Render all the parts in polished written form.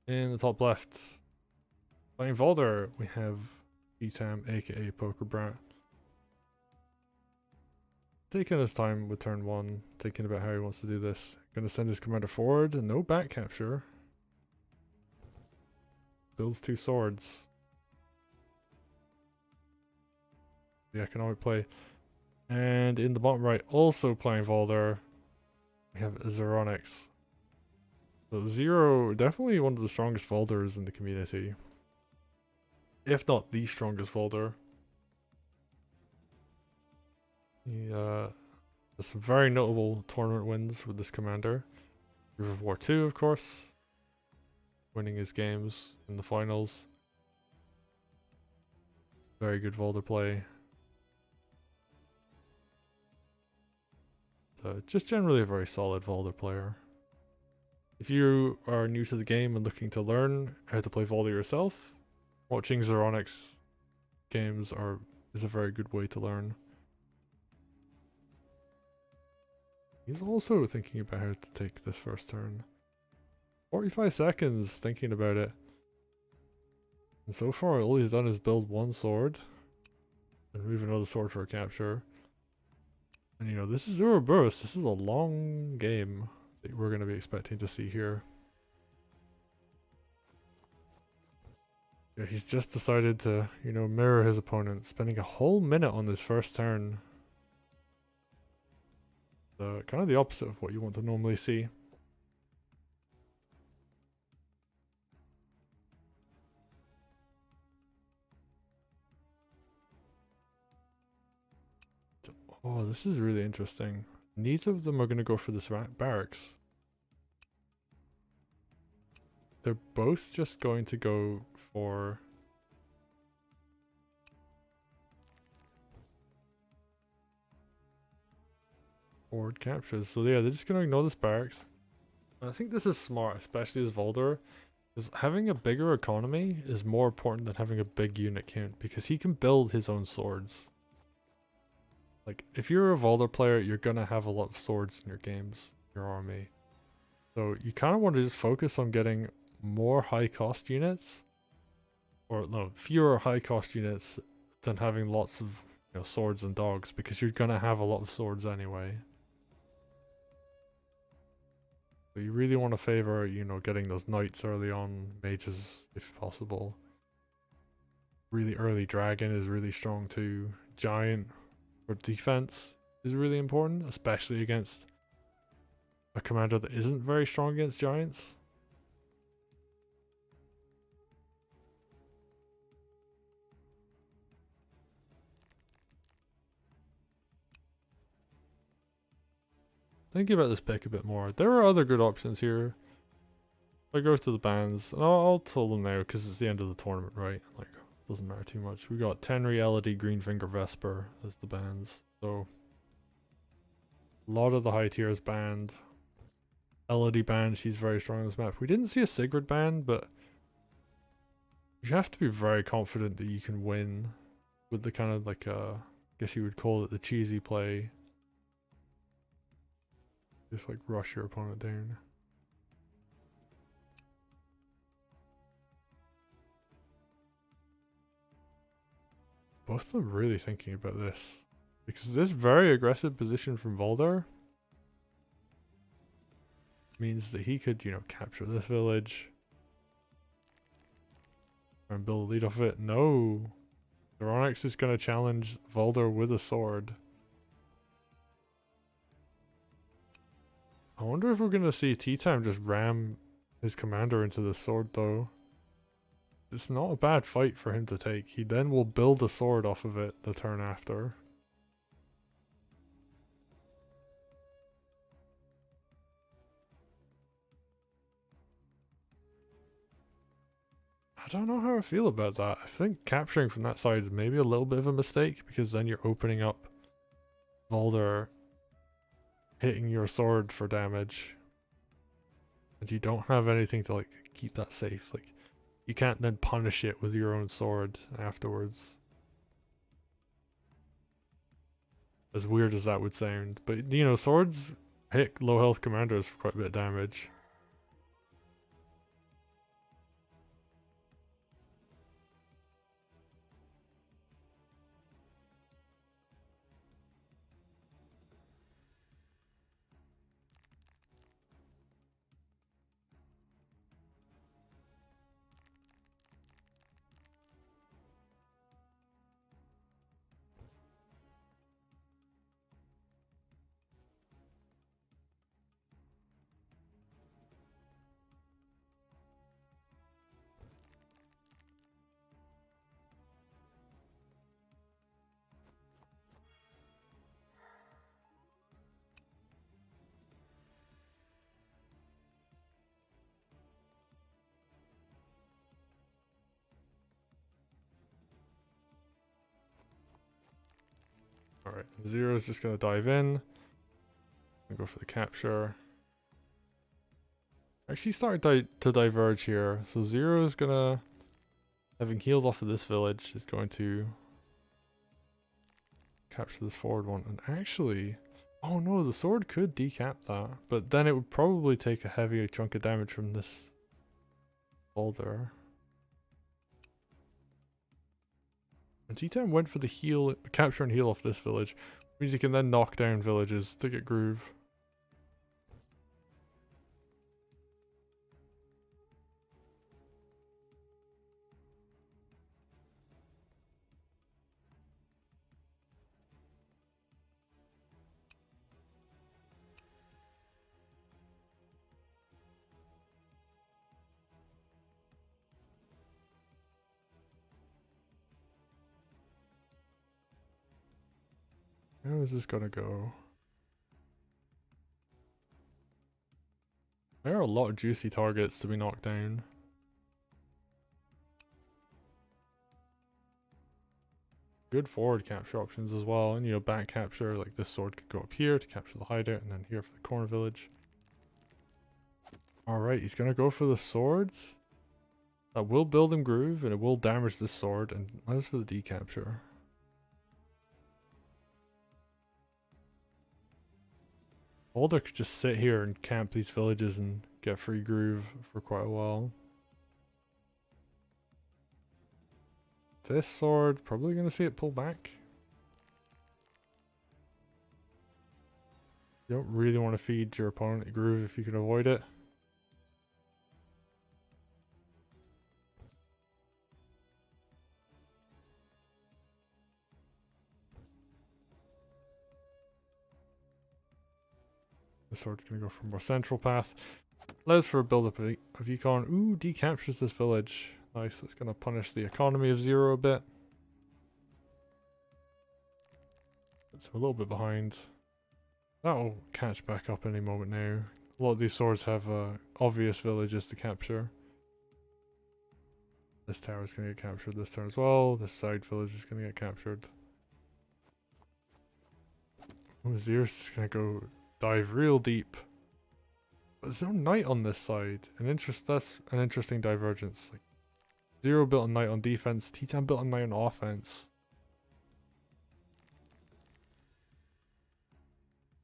In the top left, playing Valder, we have ttam, aka Poker Brat. Taking his time with turn 1, thinking about how he wants to do this. Gonna send his commander forward, no back capture. Builds 2 swords. The economic play. And in the bottom right, also playing Valder, we have Zeronix. So Zero, definitely one of the strongest Valders in the community. If not the strongest Valder. He has some very notable tournament wins with this commander. River of War 2, of course. Winning his games in the finals. Very good Valder play. Just generally a very solid Valder player. If you are new to the game and looking to learn how to play Valder yourself, watching Zeronix games is a very good way to learn. He's also thinking about how to take this first turn. 45 seconds thinking about it. And so far all he's done is build 1 sword and move another sword for a capture. And you know, this is Uroboros. This is a long game that we're going to be expecting to see here. Yeah, he's just decided to, you know, mirror his opponent, spending a whole minute on this first turn. Kind of the opposite of what you want to normally see. Oh, this is really interesting. Neither of them are going to go for this barracks. They're both just going to go for forward captures. So yeah, they're just going to ignore this barracks. I think this is smart, especially as Valder, because having a bigger economy is more important than having a big unit count, because he can build his own swords. Like, if you're a Valder player, you're going to have a lot of swords in your games, your army. So you kind of want to just focus on getting more high cost units, or no, fewer high cost units than having lots of, you know, swords and dogs, because you're gonna have a lot of swords anyway. So you really want to favor, you know, getting those knights early on, mages if possible. Really early dragon is really strong too. Giant for defense is really important, especially against a commander that isn't very strong against giants. Thinking about this pick a bit more, there are other good options here. I go to the bans, and I'll tell them now because it's the end of the tournament, right? Like, doesn't matter too much. We got 10 Reality, Greenfinger, Vesper as the bans, so a lot of the high tiers banned. Elodie banned, she's very strong on this map. We didn't see a Sigrid ban, but you have to be very confident that you can win with the kind of like, I guess you would call it the cheesy play. Just like rush your opponent down. Both of them really thinking about this. Because this very aggressive position from Valder means that he could, you know, capture this village and build a lead off of it. No! Zeronix is going to challenge Valder with a sword. I wonder if we're going to see ttam just ram his commander into the sword though. It's not a bad fight for him to take. He then will build a sword off of it the turn after. I don't know how I feel about that. I think capturing from that side is maybe a little bit of a mistake, because then you're opening up Valder hitting your sword for damage. And you don't have anything to like keep that safe. Like, you can't then punish it with your own sword afterwards. As weird as that would sound. But, you know, swords hit low health commanders for quite a bit of damage. Alright, Zero's just gonna dive in and go for the capture. Actually started to diverge here, so Zero's gonna, having healed off of this village, is going to capture this forward one. And actually, oh no, the sword could decap that, but then it would probably take a heavy chunk of damage from this Valder. And ttam went for the heal, capture and heal off this village, which means you can then knock down villages to get groove. How is this gonna go? There are a lot of juicy targets to be knocked down. Good forward capture options as well, and you know, back capture, like this sword could go up here to capture the hideout and then here for the corner village. Alright, he's gonna go for the swords. That will build him groove and it will damage this sword, and as for the decapture. Valder could just sit here and camp these villages and get free groove for quite a while. This sword, probably gonna see it pull back. You don't really want to feed your opponent groove if you can avoid it. The sword's gonna go for a more central path. Allows for a build-up of econ. Ooh, decaptures this village. Nice, that's gonna punish the economy of Zero a bit. It's a little bit behind. That'll catch back up any moment now. A lot of these swords have obvious villages to capture. This tower is gonna get captured this turn as well. This side village is gonna get captured. Oh, Zero's just gonna go dive real deep. But there's no knight on this side. That's an interesting divergence. Like, Zero built a knight on defense, ttam built a knight on offense.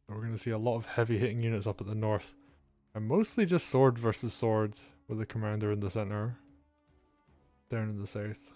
So we're going to see a lot of heavy hitting units up at the north. And mostly just sword versus sword with the commander in the center. Down in the south.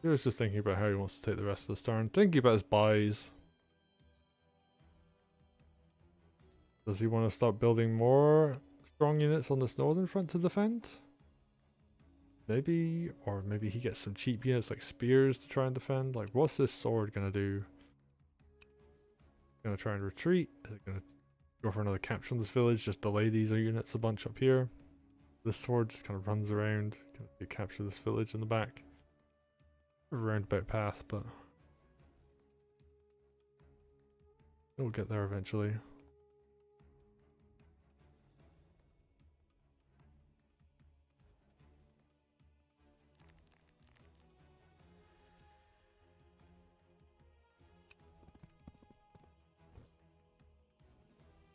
He was just thinking about how he wants to take the rest of this turn. Thinking about his buys. Does he want to start building more strong units on this northern front to defend? Maybe, or maybe he gets some cheap units like spears to try and defend. Like, what's this sword gonna do? Gonna try and retreat? Is it gonna go for another capture on this village? Just delay these units a bunch up here. This sword just kind of runs around. Gonna capture this village in the back. A roundabout path, but we'll get there eventually.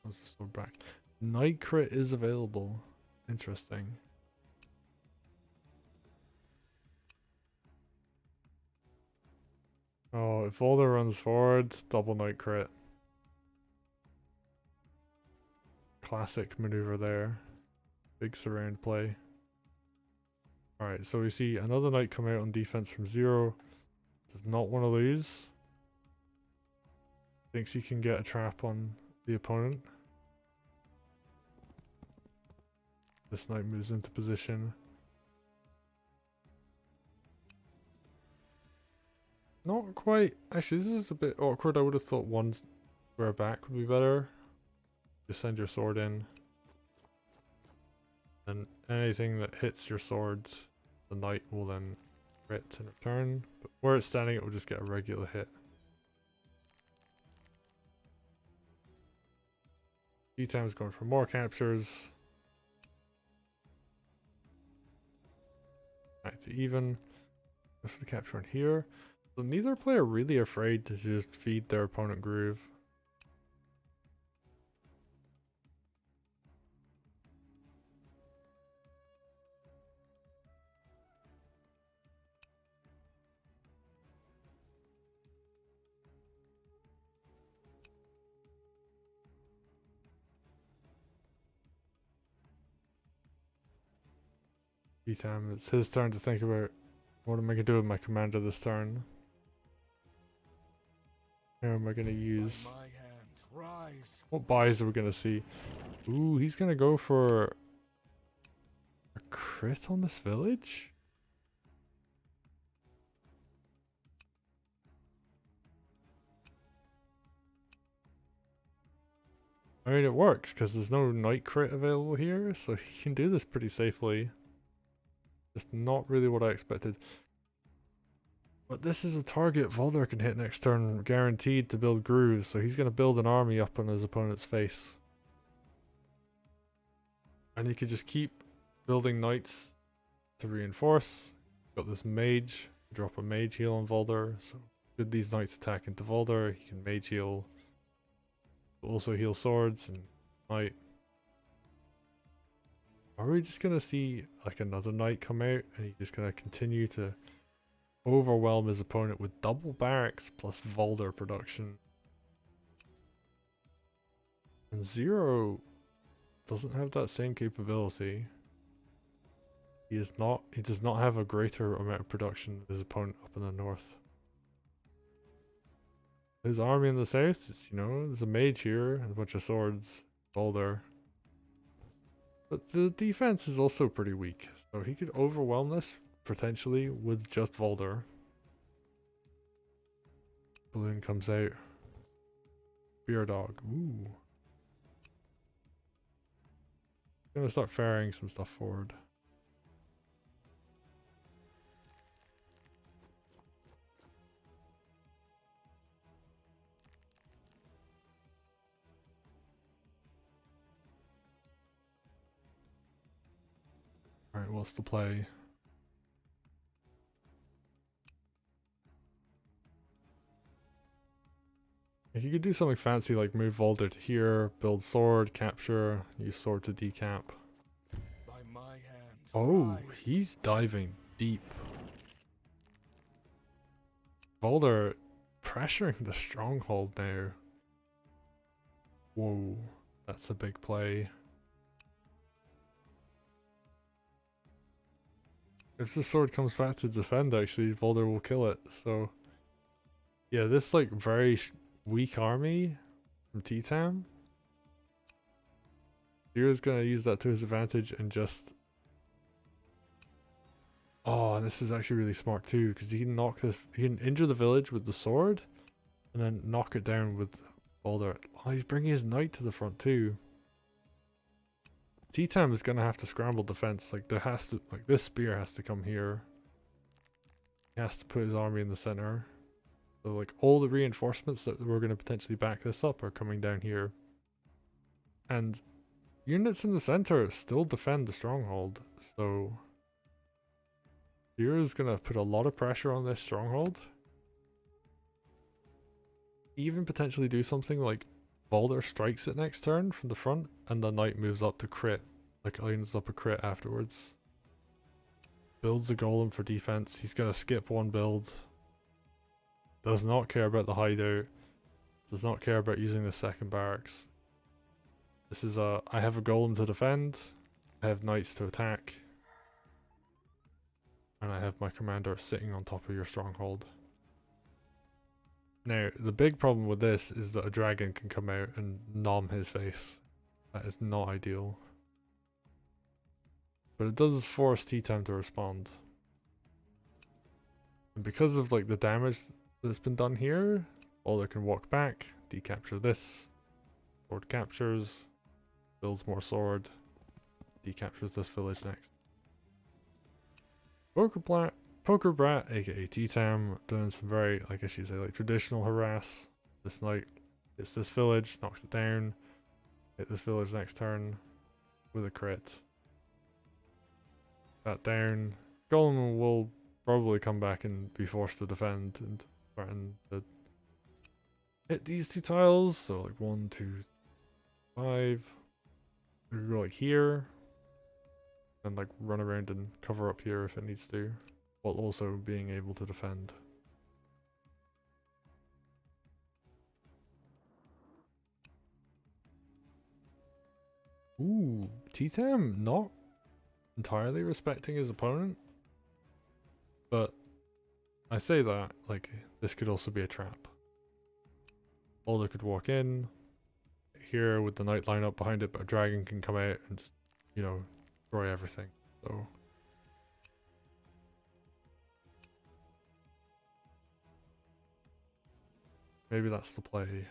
How's the sword back? Night crit is available. Interesting. Oh, if Valder runs forward, double night crit. Classic maneuver there. Big surround play. Alright, so we see another knight come out on defense from Zero. Does not want to lose. Thinks he can get a trap on the opponent. This knight moves into position. Not quite. Actually, this is a bit awkward. I would have thought one square back would be better. Just send your sword in. And anything that hits your swords, the knight will then crit in return. But where it's standing, it will just get a regular hit. ttam's going for more captures. Back to even. Goes for the capture on here. So neither player really afraid to just feed their opponent groove. ttam, it's his turn to think about what am I gonna do with my commander this turn. How am I gonna use? What buys are we gonna see? Ooh, he's gonna go for a crit on this village? I mean, it works because there's no knight crit available here, so he can do this pretty safely. Just not really what I expected. But this is a target Valder can hit next turn, guaranteed to build grooves, so he's going to build an army up on his opponent's face. And he could just keep building knights to reinforce. Got this mage, drop a mage heal on Valder, so should these knights attack into Valder, he can mage heal. Also heal swords and knight. Are we just going to see like another knight come out and he's just going to continue to overwhelm his opponent with double barracks plus Valder production? And Zero doesn't have that same capability. He does not have a greater amount of production than his opponent up in the north. His army in the south is, you know, there's a mage here and a bunch of swords, Valder. But the defense is also pretty weak, so he could overwhelm this potentially with just Valder. Balloon comes out. Beer dog. Ooh. Gonna start ferrying some stuff forward. Alright, what's the play? Like you could do something fancy like move Valder to here, build sword, capture, use sword to decamp. Oh, he's diving deep. Valder pressuring the stronghold now. Whoa, that's a big play. If the sword comes back to defend, actually, Valder will kill it. So, yeah, this like very weak army from ttam. Zero's gonna use that to his advantage and just. Oh, this is actually really smart too, because he can knock this. He can injure the village with the sword, and then knock it down with Valder. Oh, he's bringing his knight to the front too. ttam is gonna have to scramble defense. Like there has to, like this spear has to come here. He has to put his army in the center. So like all the reinforcements that were gonna potentially back this up are coming down here. And units in the center still defend the stronghold. So Zero's gonna put a lot of pressure on this stronghold. Even potentially do something like Valder strikes it next turn from the front, and the knight moves up to crit, like lines up a crit afterwards. Builds a golem for defense. He's gonna skip one build. Does not care about the hideout. Does not care about using the second barracks. This is a, I have a golem to defend. I have knights to attack. And I have my commander sitting on top of your stronghold. Now, the big problem with this is that a dragon can come out and nom his face. That is not ideal. But it does force ttam to respond. And because of like the damage that's been done here. Valder can walk back, decapture this. Sword captures, builds more sword, decaptures this village next. Poker Brat, aka ttam, doing some very, I guess you'd say, like traditional harass. This knight hits this village, knocks it down. Hit this village next turn with a crit. That down. Golem will probably come back and be forced to defend and threaten to hit these two tiles. So like 1, 2, 5. We could go like here. And like run around and cover up here if it needs to. While also being able to defend. Ooh, ttam not entirely respecting his opponent. But I say that, like, this could also be a trap. Valder could walk in here with the knight line up behind it, but a dragon can come out and just, you know, destroy everything. So maybe that's the play.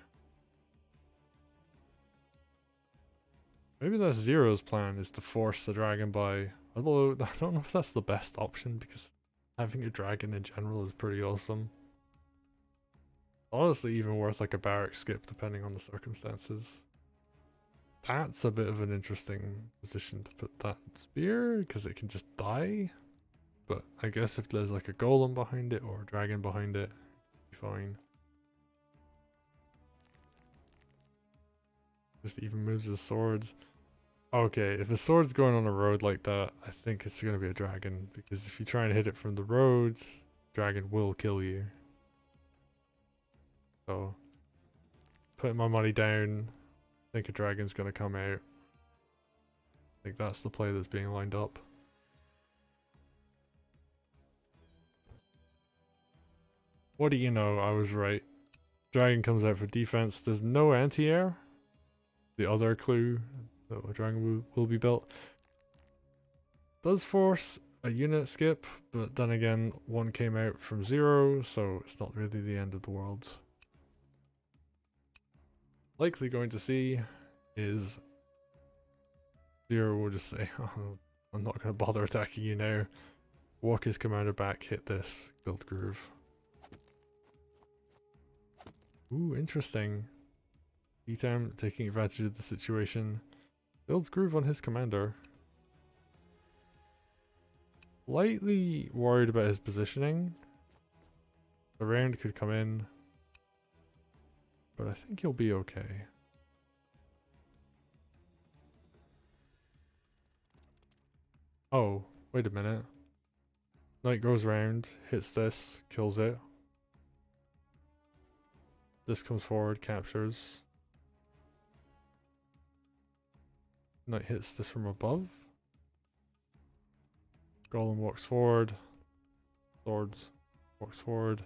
Maybe that's Zero's plan, is to force the dragon by, although I don't know if that's the best option because having a dragon in general is pretty awesome. Honestly, even worth like a Barrett skip depending on the circumstances. That's a bit of an interesting position to put that spear because it can just die. But I guess if there's like a golem behind it or a dragon behind it, it'd be fine. Just even moves his sword. Okay, if his sword's going on a road like that, I think it's going to be a dragon. Because if you try and hit it from the road, dragon will kill you. So, putting my money down, I think a dragon's going to come out. I think that's the play that's being lined up. What do you know? I was right. Dragon comes out for defense. There's no anti-air. The other clue. So a dragon will be built. Does force a unit skip, but then again, one came out from 0, so it's not really the end of the world. Likely going to see is 0 will just say, oh, I'm not going to bother attacking you now. Walk his commander back, hit this, build groove. Ooh, interesting. ttam taking advantage of the situation. Builds groove on his commander. Slightly worried about his positioning. The round could come in. But I think he'll be okay. Oh, wait a minute. Knight goes round, hits this, kills it. This comes forward, captures. Knight hits this from above. Golem walks forward. Swords walks forward.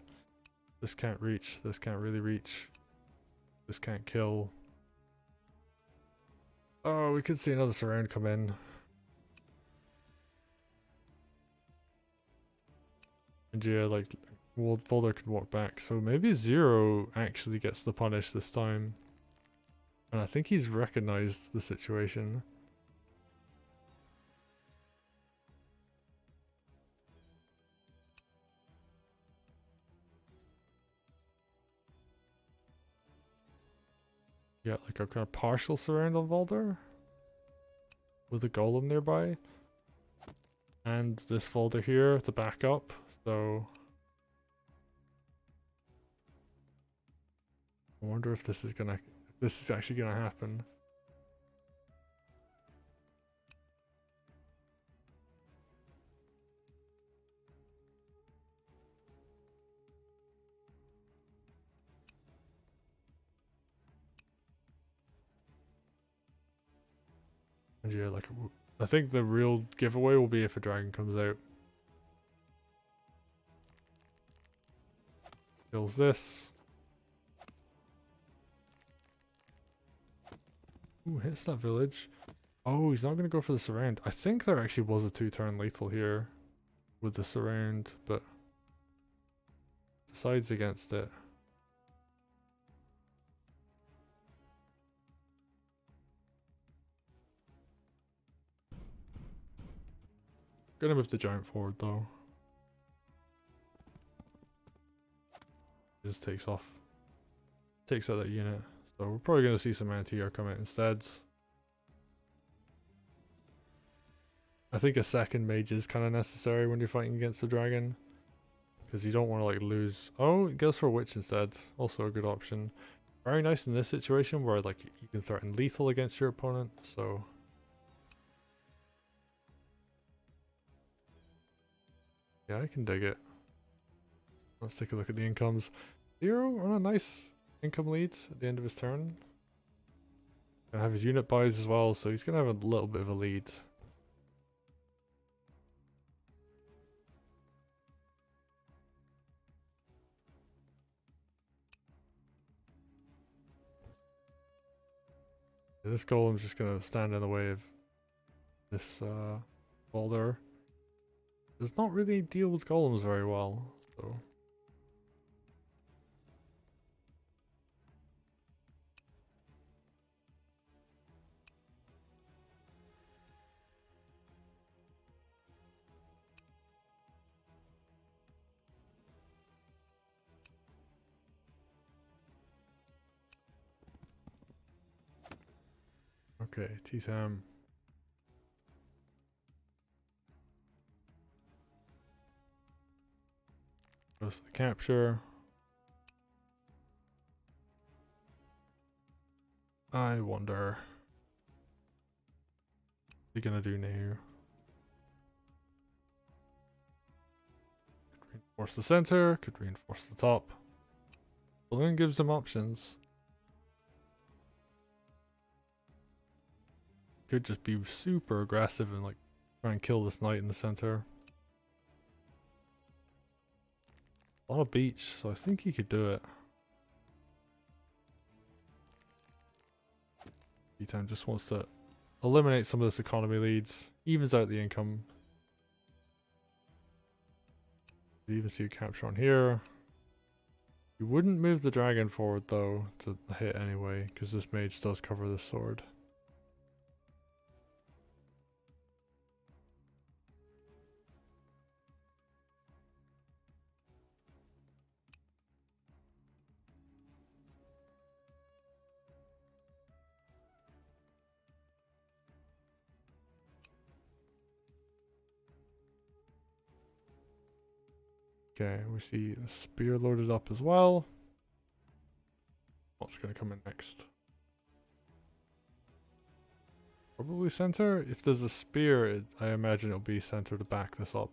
This can't reach. This can't really reach. This can't kill. Oh, we could see another surround come in. And yeah, like, Valder could walk back. So maybe 0 actually gets the punish this time. And I think he's recognized the situation. Yeah, like a kind of partial surround on Valder. With a golem nearby. And this Valder here to back up, so... I wonder if this is actually gonna happen. And yeah, like, I think the real giveaway will be if a dragon comes out. Kills this. Ooh, hits that village. Oh, he's not going to go for the surround. I think there actually was a 2-turn lethal here with the surround, but decides against it. Gonna move the giant forward though. Just takes off. Takes out that unit. So we're probably gonna see some anti-air come out instead. I think a second mage is kind of necessary when you're fighting against the dragon. Because you don't want to like lose. Oh, it goes for a witch instead. Also a good option. Very nice in this situation where like you can threaten lethal against your opponent. So yeah, I can dig it. Let's take a look at the incomes. 0 on a nice income lead at the end of his turn. Gonna have his unit buys as well, so he's gonna have a little bit of a lead. Yeah, this golem's just gonna stand in the way of this Valder. Does not really deal with golems very well, so. Okay, ttam. Goes for the capture. I wonder. What's he gonna do now? Could reinforce the center, could reinforce the top. Balloon gives him options. Could just be super aggressive and like try and kill this knight in the center. A lot of beach, so I think he could do it. ttam just wants to eliminate some of this economy leads, evens out the income. You even see a capture on here. You wouldn't move the dragon forward though to hit anyway, because this mage does cover this sword. Okay, we see the spear loaded up as well. What's going to come in next? Probably center. If there's a spear, I imagine it'll be center to back this up.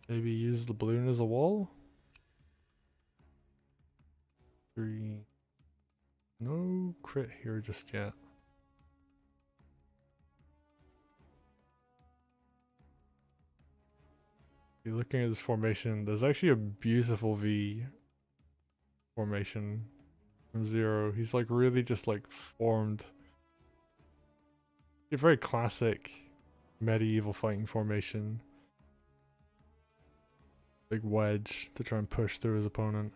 Maybe use the balloon as a wall? 3. No crit here just yet. You're looking at this formation, there's actually a beautiful V formation from 0. He's like really just like formed a very classic medieval fighting formation. Big wedge to try and push through his opponent.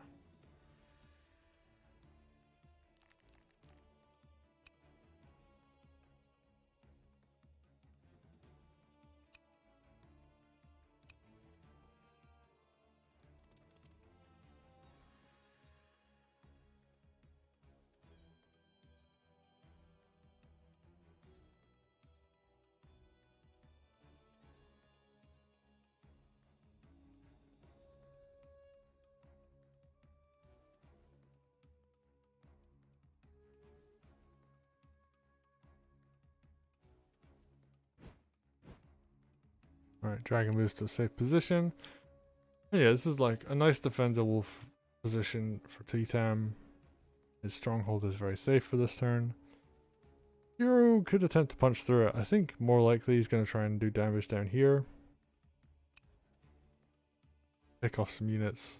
Alright, dragon moves to a safe position. And yeah, this is like a nice defendable position for ttam. His stronghold is very safe for this turn. Hero could attempt to punch through it. I think more likely he's going to try and do damage down here. Pick off some units.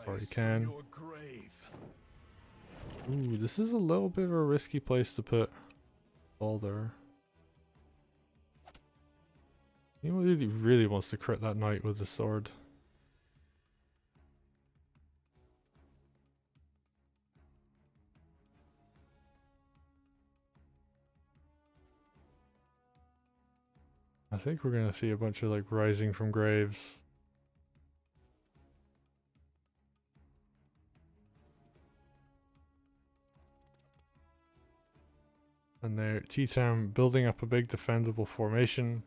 Or he can. Ooh, this is a little bit of a risky place to put Valder. He really, really wants to crit that knight with the sword. I think we're gonna see a bunch of like rising from graves. And they're ttam building up a big defendable formation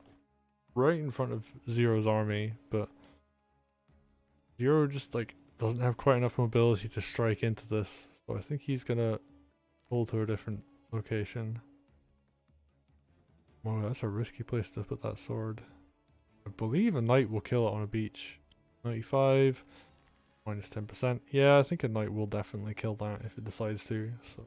right in front of Zero's army, but Zero just like doesn't have quite enough mobility to strike into this. So I think he's gonna pull to a different location. Whoa, that's a risky place to put that sword. I believe a knight will kill it on a beach. 95, minus 10%. Yeah, I think a knight will definitely kill that if it decides to. So.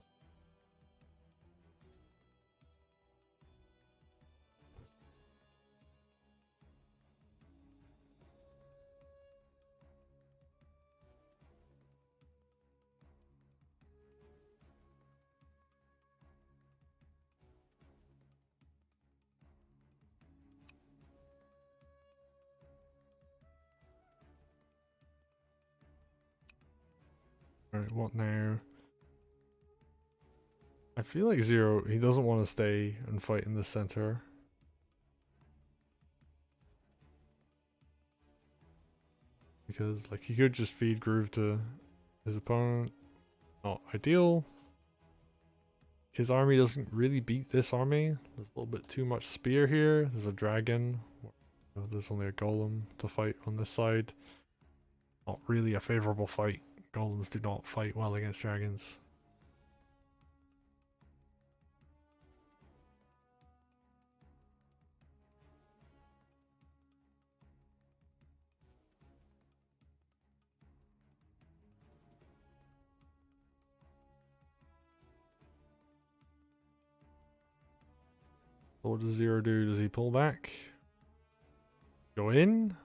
Alright, what now? I feel like Zero, he doesn't want to stay and fight in the center. Because like he could just feed Groove to his opponent. Not ideal. His army doesn't really beat this army. There's a little bit too much spear here. There's a dragon. There's only a golem to fight on this side. Not really a favorable fight. Golems do not fight well against dragons. So what does Zero do? Does he pull back? Go in?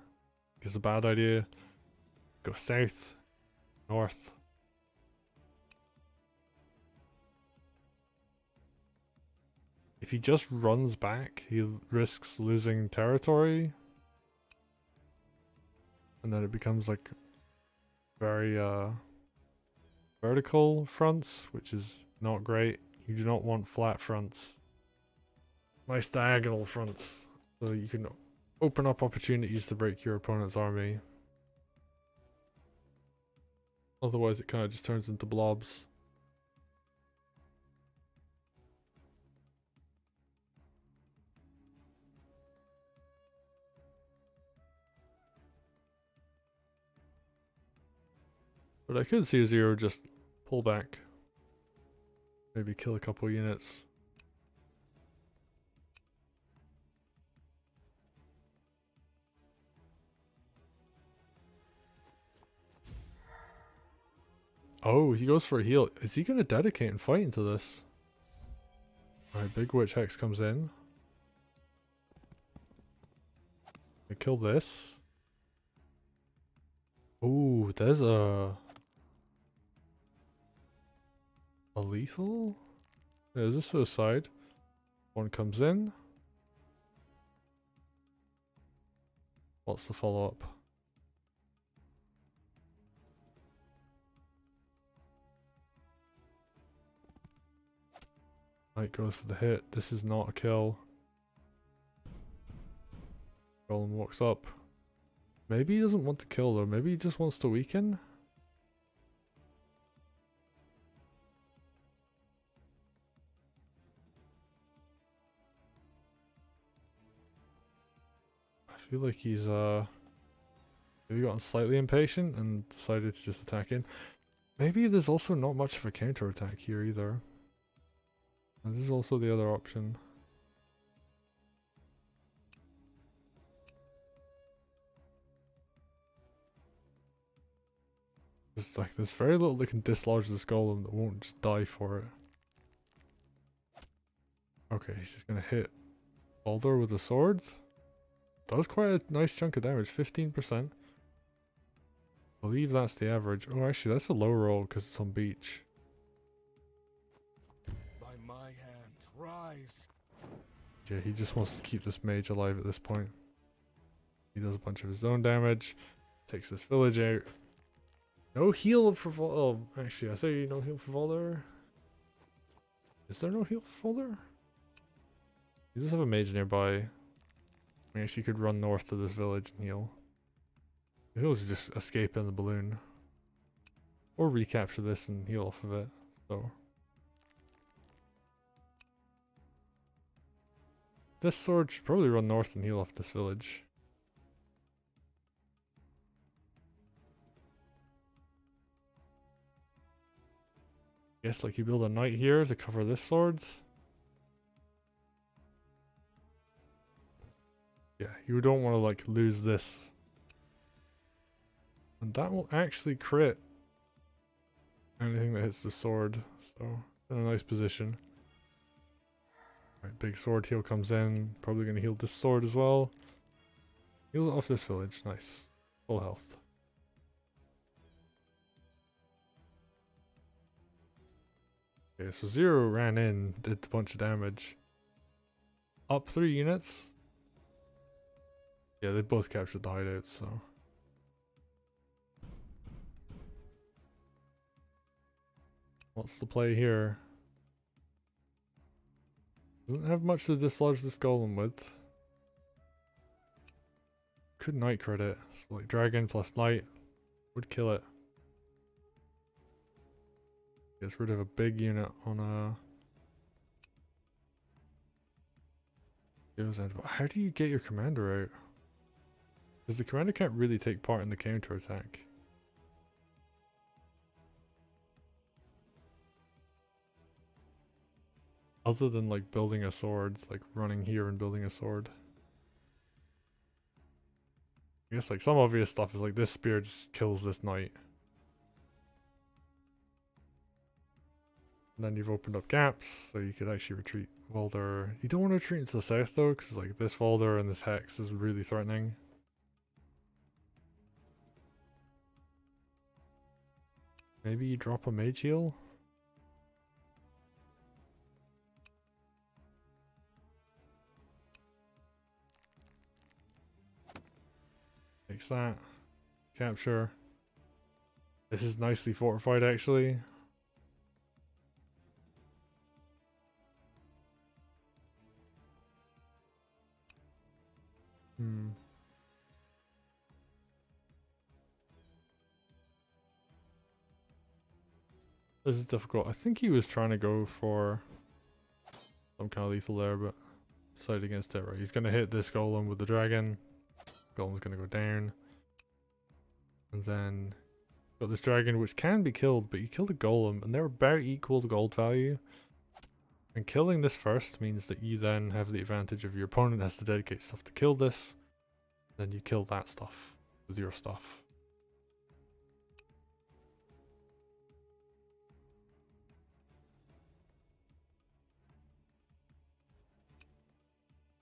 It's a bad idea. Go south. North. If he just runs back, he risks losing territory. And then it becomes like very vertical fronts, which is not great. You do not want flat fronts. Nice diagonal fronts. So you can open up opportunities to break your opponent's army. Otherwise it kind of just turns into blobs. But I could see Zero just pull back. Maybe kill a couple units. Oh, he goes for a heal. Is he going to dedicate and fight into this? Alright, Big Witch Hex comes in. I kill this. Oh, there's a lethal? Yeah, is this suicide? One comes in. What's the follow-up? Knight goes for the hit. This is not a kill. Golem walks up. Maybe he doesn't want to kill though. Maybe he just wants to weaken? I feel like he's maybe gotten slightly impatient and decided to just attack in. Maybe there's also not much of a counterattack here either. And this is also the other option. It's like there's very little that can dislodge this golem that won't just die for it. Okay, he's just gonna hit Valder with the swords. Does quite a nice chunk of damage, 15%. I believe that's the average. Oh, actually, that's a low roll because it's on beach. By my hand, rise. Yeah, he just wants to keep this mage alive at this point. He does a bunch of his own damage. Takes this village out. No heal for Valder. Oh, actually, I say no heal for Valder. Is there no heal for Valder? He does have a mage nearby. I mean, actually, could run north to this village and heal. He'll just escape in the balloon. Or recapture this and heal off of it. So. This sword should probably run north and heal off this village. Guess like you build a knight here to cover this sword. Yeah, you don't want to like lose this. And that will actually crit anything that hits the sword. So in a nice position. Right, big sword heal comes in. Probably going to heal this sword as well. Heals off this village. Nice. Full health. Okay, so Zero ran in, did a bunch of damage. Up 3 units. Yeah, they both captured the hideouts, so. What's the play here? Doesn't have much to dislodge this golem with. Could knight crit it. So like dragon plus knight would kill it. Gets rid of a big unit on a... But how do you get your commander out? Because the commander can't really take part in the counter attack. Other than like building a sword, like running here and building a sword. I guess like some obvious stuff is like this spear just kills this knight. And then you've opened up gaps, so you could actually retreat Valder. You don't want to retreat into the south though, because like this Valder and this Hex is really threatening. Maybe you drop a mage heal? Takes that. Capture. This is nicely fortified actually. This is difficult. I think he was trying to go for some kind of lethal there, but decided against it. Right, he's going to hit this golem with the dragon. Golem's going to go down. And then got this dragon, which can be killed, but you killed a golem, and they're about equal to gold value. And killing this first means that you then have the advantage of your opponent has to dedicate stuff to kill this. Then you kill that stuff with your stuff.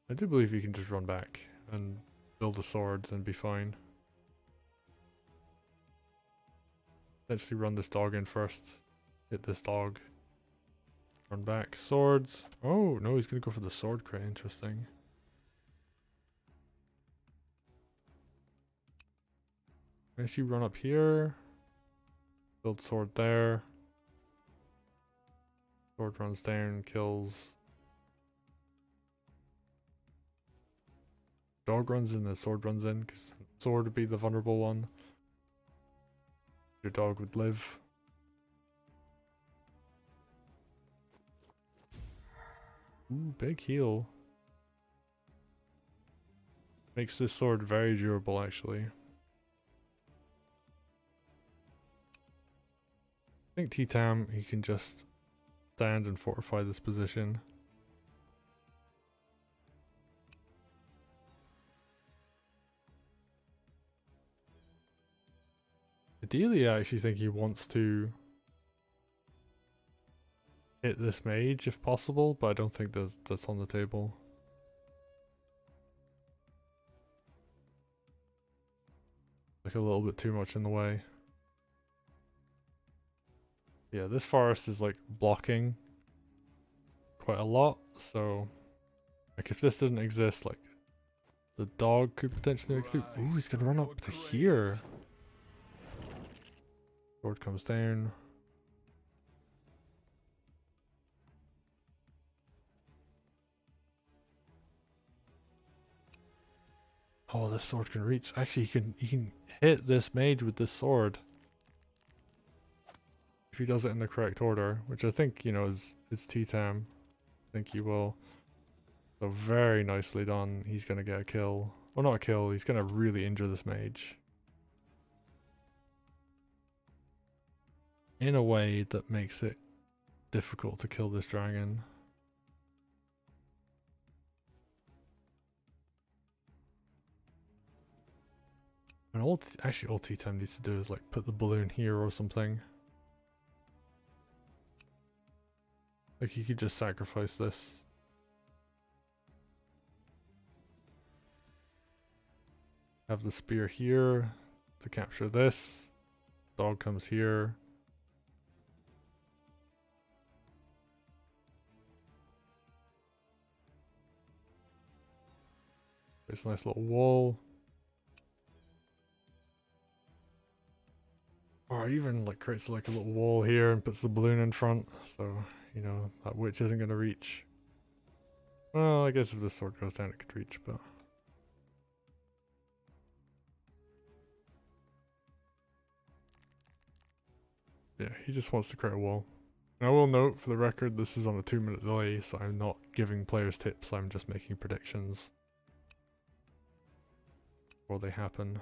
I do believe you can just run back and build a sword and be fine. Actually run this dog in first. Hit this dog. Run back. Swords. Oh, no, he's going to go for the sword crit. Interesting. Actually run up here. Build sword there. Sword runs down, kills. Dog runs in, the sword runs in, because sword would be the vulnerable one. Your dog would live. Ooh, big heal. Makes this sword very durable, actually. I think ttam, he can just stand and fortify this position. Ideally, I actually think he wants to hit this mage if possible, but I don't think that's on the table. Like a little bit too much in the way. Yeah, this forest is like blocking quite a lot, so like if this didn't exist, like The dog could potentially make it through. Ooh, he's gonna run up to here. Sword comes down. Oh, this sword can reach. Actually, he can hit this mage with this sword. If he does it in the correct order, which I think, you know, is ttam. I think he will. So very nicely done. He's gonna get a kill. Well, not a kill, he's gonna really injure this mage. In a way that makes it difficult to kill this dragon. And all ttam needs to do is like put the balloon here or something. Like he could just sacrifice this. Have the spear here to capture this. Dog comes here. It's a nice little wall. Or even like creates like a little wall here and puts the balloon in front, so you know that witch isn't gonna reach. Well, I guess if the sword goes down it could reach, but yeah, he just wants to create a wall. And I will note for the record, this is on a 2-minute delay, so I'm not giving players tips, I'm just making predictions before they happen.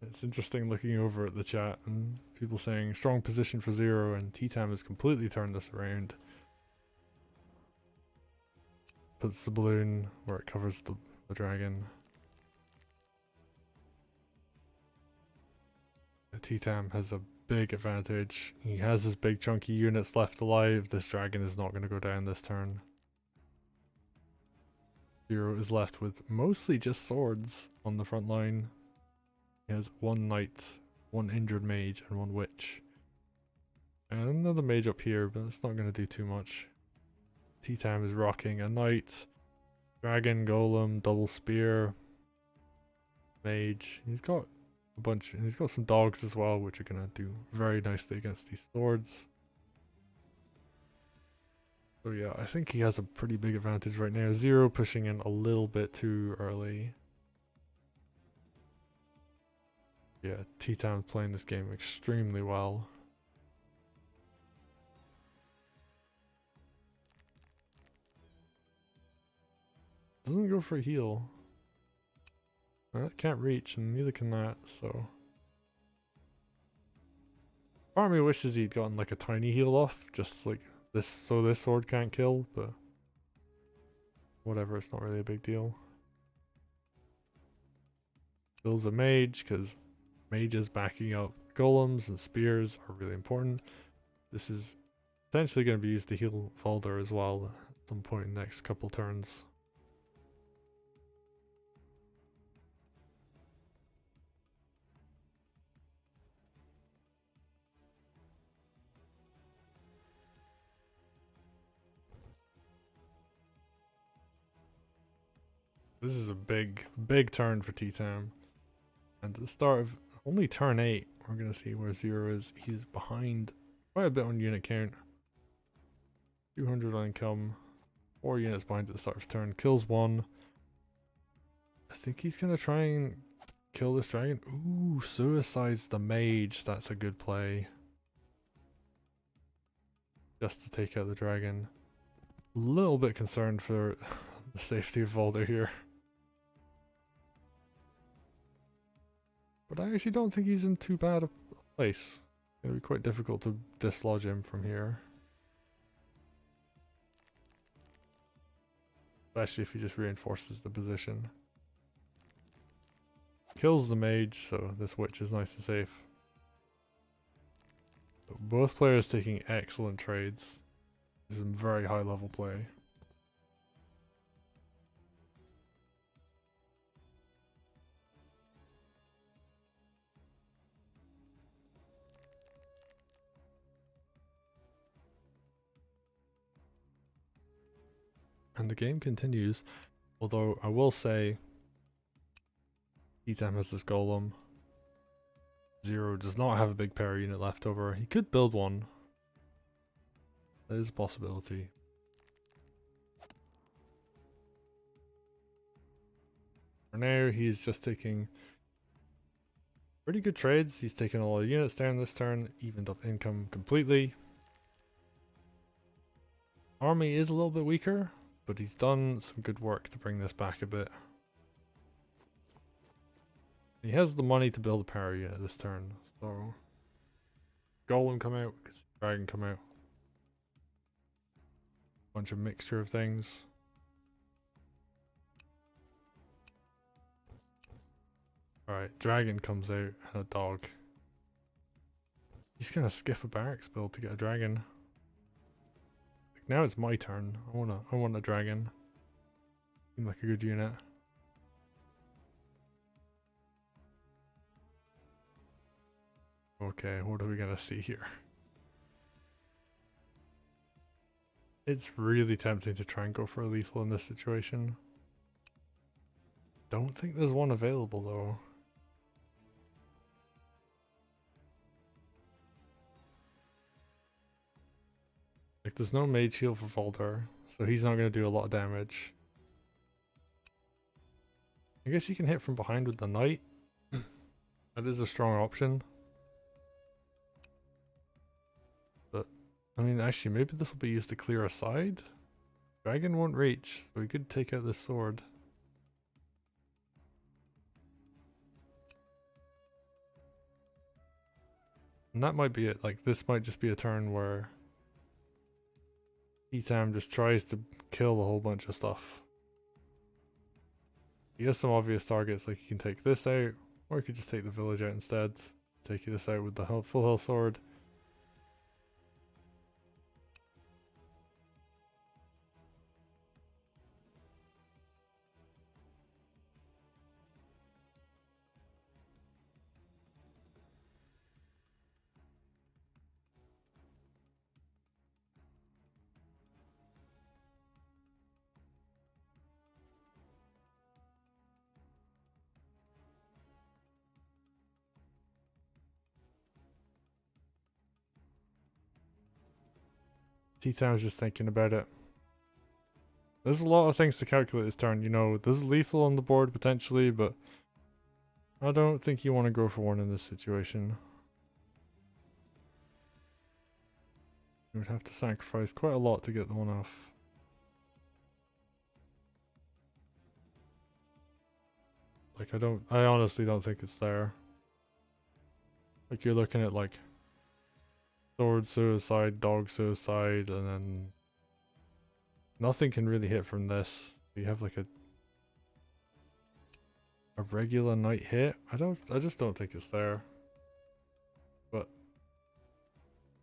It's interesting looking over at the chat and people saying strong position for Zero, and ttam has completely turned this around. Puts the balloon where it covers the dragon. ttam has a big advantage. He has his big chunky units left alive. This dragon is not going to go down this turn. Zero is left with mostly just swords on the front line. He has one knight, one injured mage, and one witch. And another mage up here, but it's not going to do too much. ttam is rocking a knight, dragon, golem, double spear, mage. He's got a bunch, and he's got some dogs as well, which are going to do very nicely against these swords. So yeah, I think he has a pretty big advantage right now. Zero pushing in a little bit too early. Yeah, ttam playing this game extremely well. Doesn't go for a heal. That can't reach, and neither can that, so. Part of me wishes he'd gotten like a tiny heal off, just like this, so this sword can't kill, but whatever, it's not really a big deal. Kills a mage, because mages backing up golems and spears are really important. This is potentially going to be used to heal Valder as well at some point in the next couple turns. This is a big turn for ttam. And at the start of only turn 8, we're going to see where Zero is. He's behind quite a bit on unit count. 200 on income. 4 units behind at the start of his turn. Kills 1. I think he's going to try and kill this dragon. Ooh, suicides the mage. That's a good play. Just to take out the dragon. A little bit concerned for the safety of Valder here. But I actually don't think he's in too bad a place. It's going to be quite difficult to dislodge him from here. Especially if he just reinforces the position. Kills the mage, so this witch is nice and safe. So both players taking excellent trades. This is some very high level play. And the game continues. Although I will say, ttam has this golem. Zero does not have a big para unit left over. He could build one. That is a possibility. For now, he's just taking pretty good trades. He's taken a lot of units down this turn, evened up income completely. Army is a little bit weaker, but he's done some good work to bring this back a bit. He has the money to build a power unit this turn, so Golem come out, because Dragon come out. Bunch of mixture of things. Alright, Dragon comes out and a dog. He's gonna skip a barracks build to get a dragon. Now it's my turn. I want a dragon. Seems like a good unit. Okay, what are we gonna see here? It's really tempting to try and go for a lethal in this situation. Don't think there's one available though. Like there's no mage heal for Valder, so he's not gonna do a lot of damage. I guess you can hit from behind with the knight. That is a strong option. But, I mean actually maybe this will be used to clear a side? Dragon won't reach, so we could take out this sword. And that might be it, like this might just be a turn where ttam just tries to kill a whole bunch of stuff. He has some obvious targets, like he can take this out, or he could just take the village out instead. Take this out with the full health sword. ttam's just thinking about it. There's a lot of things to calculate this turn, you know, there's lethal on the board potentially, but I don't think you want to go for one in this situation. You would have to sacrifice quite a lot to get the one off. Like I honestly don't think it's there. Like you're looking at like sword suicide, dog suicide, and then nothing can really hit from this. You have like a regular knight hit. I just don't think it's there. But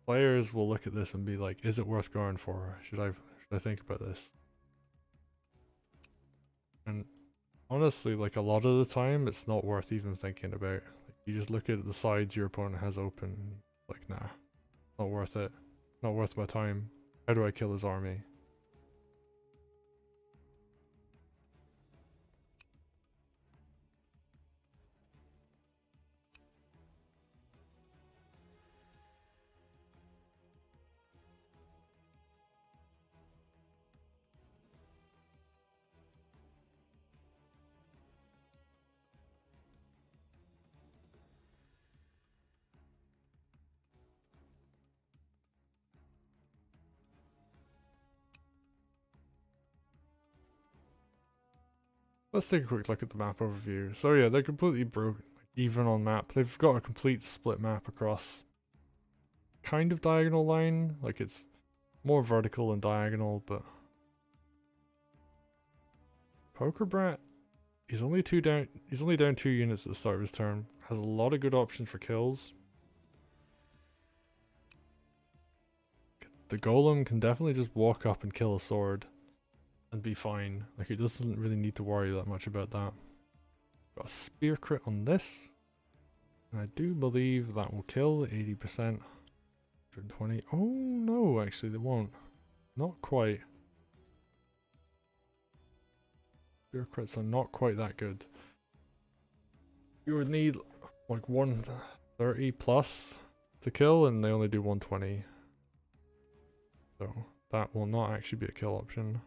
players will look at this and be like, is it worth going for? Should I think about this? And honestly, like a lot of the time it's not worth even thinking about. Like, you just look at the sides your opponent has open and like, nah, not worth it. Not worth my time. How do I kill his army? Let's take a quick look at the map overview. So yeah, they're completely broke, even on map. They've got a complete split map across kind of diagonal line. Like it's more vertical than diagonal, but Poker Brat, he's only down 2 units at the start of his turn. Has a lot of good options for kills. The golem can definitely just walk up and kill a sword and be fine. Like he doesn't really need to worry that much about that. Got a spear crit on this. And I do believe that will kill 80%. 120. Oh no, actually they won't. Not quite. Spear crits are not quite that good. You would need like 130 plus to kill, and they only do 120. So that will not actually be a kill option.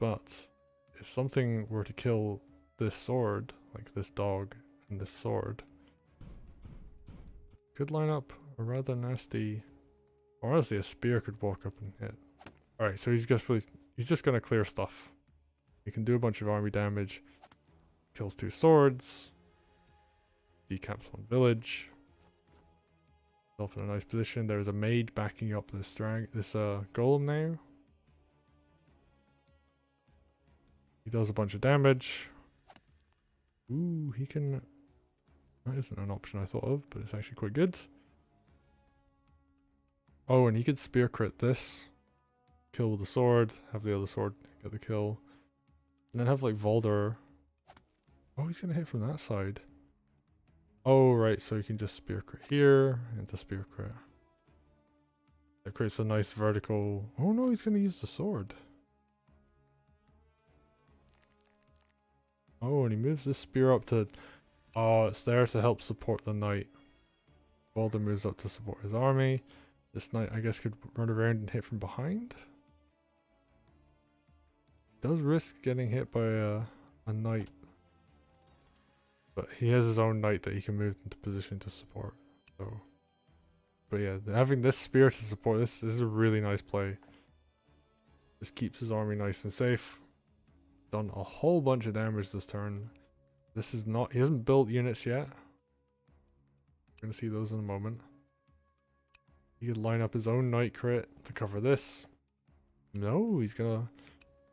But if something were to kill this sword, like this dog and this sword, could line up a rather nasty. Or honestly, a spear could walk up and hit. Alright, so he's just gonna clear stuff. He can do a bunch of army damage. Kills 2 swords. Decamps 1 village. Self in a nice position. There's a mage backing up this golem now. He does a bunch of damage. Ooh, he can... That isn't an option I thought of, but it's actually quite good. Oh, and he could spear crit this. Kill with the sword. Have the other sword get the kill. And then have like Valder. Oh, he's gonna hit from that side. Oh, right, so you can just spear crit here into spear crit. That creates a nice vertical. Oh no, he's gonna use the sword. Oh, and he moves this spear up to... Oh, it's there to help support the knight. Valder moves up to support his army. This knight, I guess, could run around and hit from behind. Does risk getting hit by a knight. But he has his own knight that he can move into position to support. So, but yeah, having this spear to support this is a really nice play. Just keeps his army nice and safe. Done a whole bunch of damage this turn. This is not... He hasn't built units yet. We're going to see those in a moment. He could line up his own knight crit to cover this. No, he's going to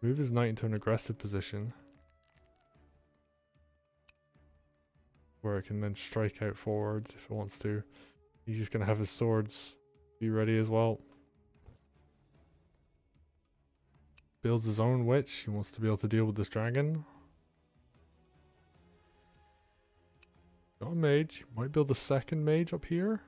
move his knight into an aggressive position. Where it can then strike out forwards if it wants to. He's just going to have his swords be ready as well. Builds his own witch. He wants to be able to deal with this dragon. Got a mage. Might build a second mage up here.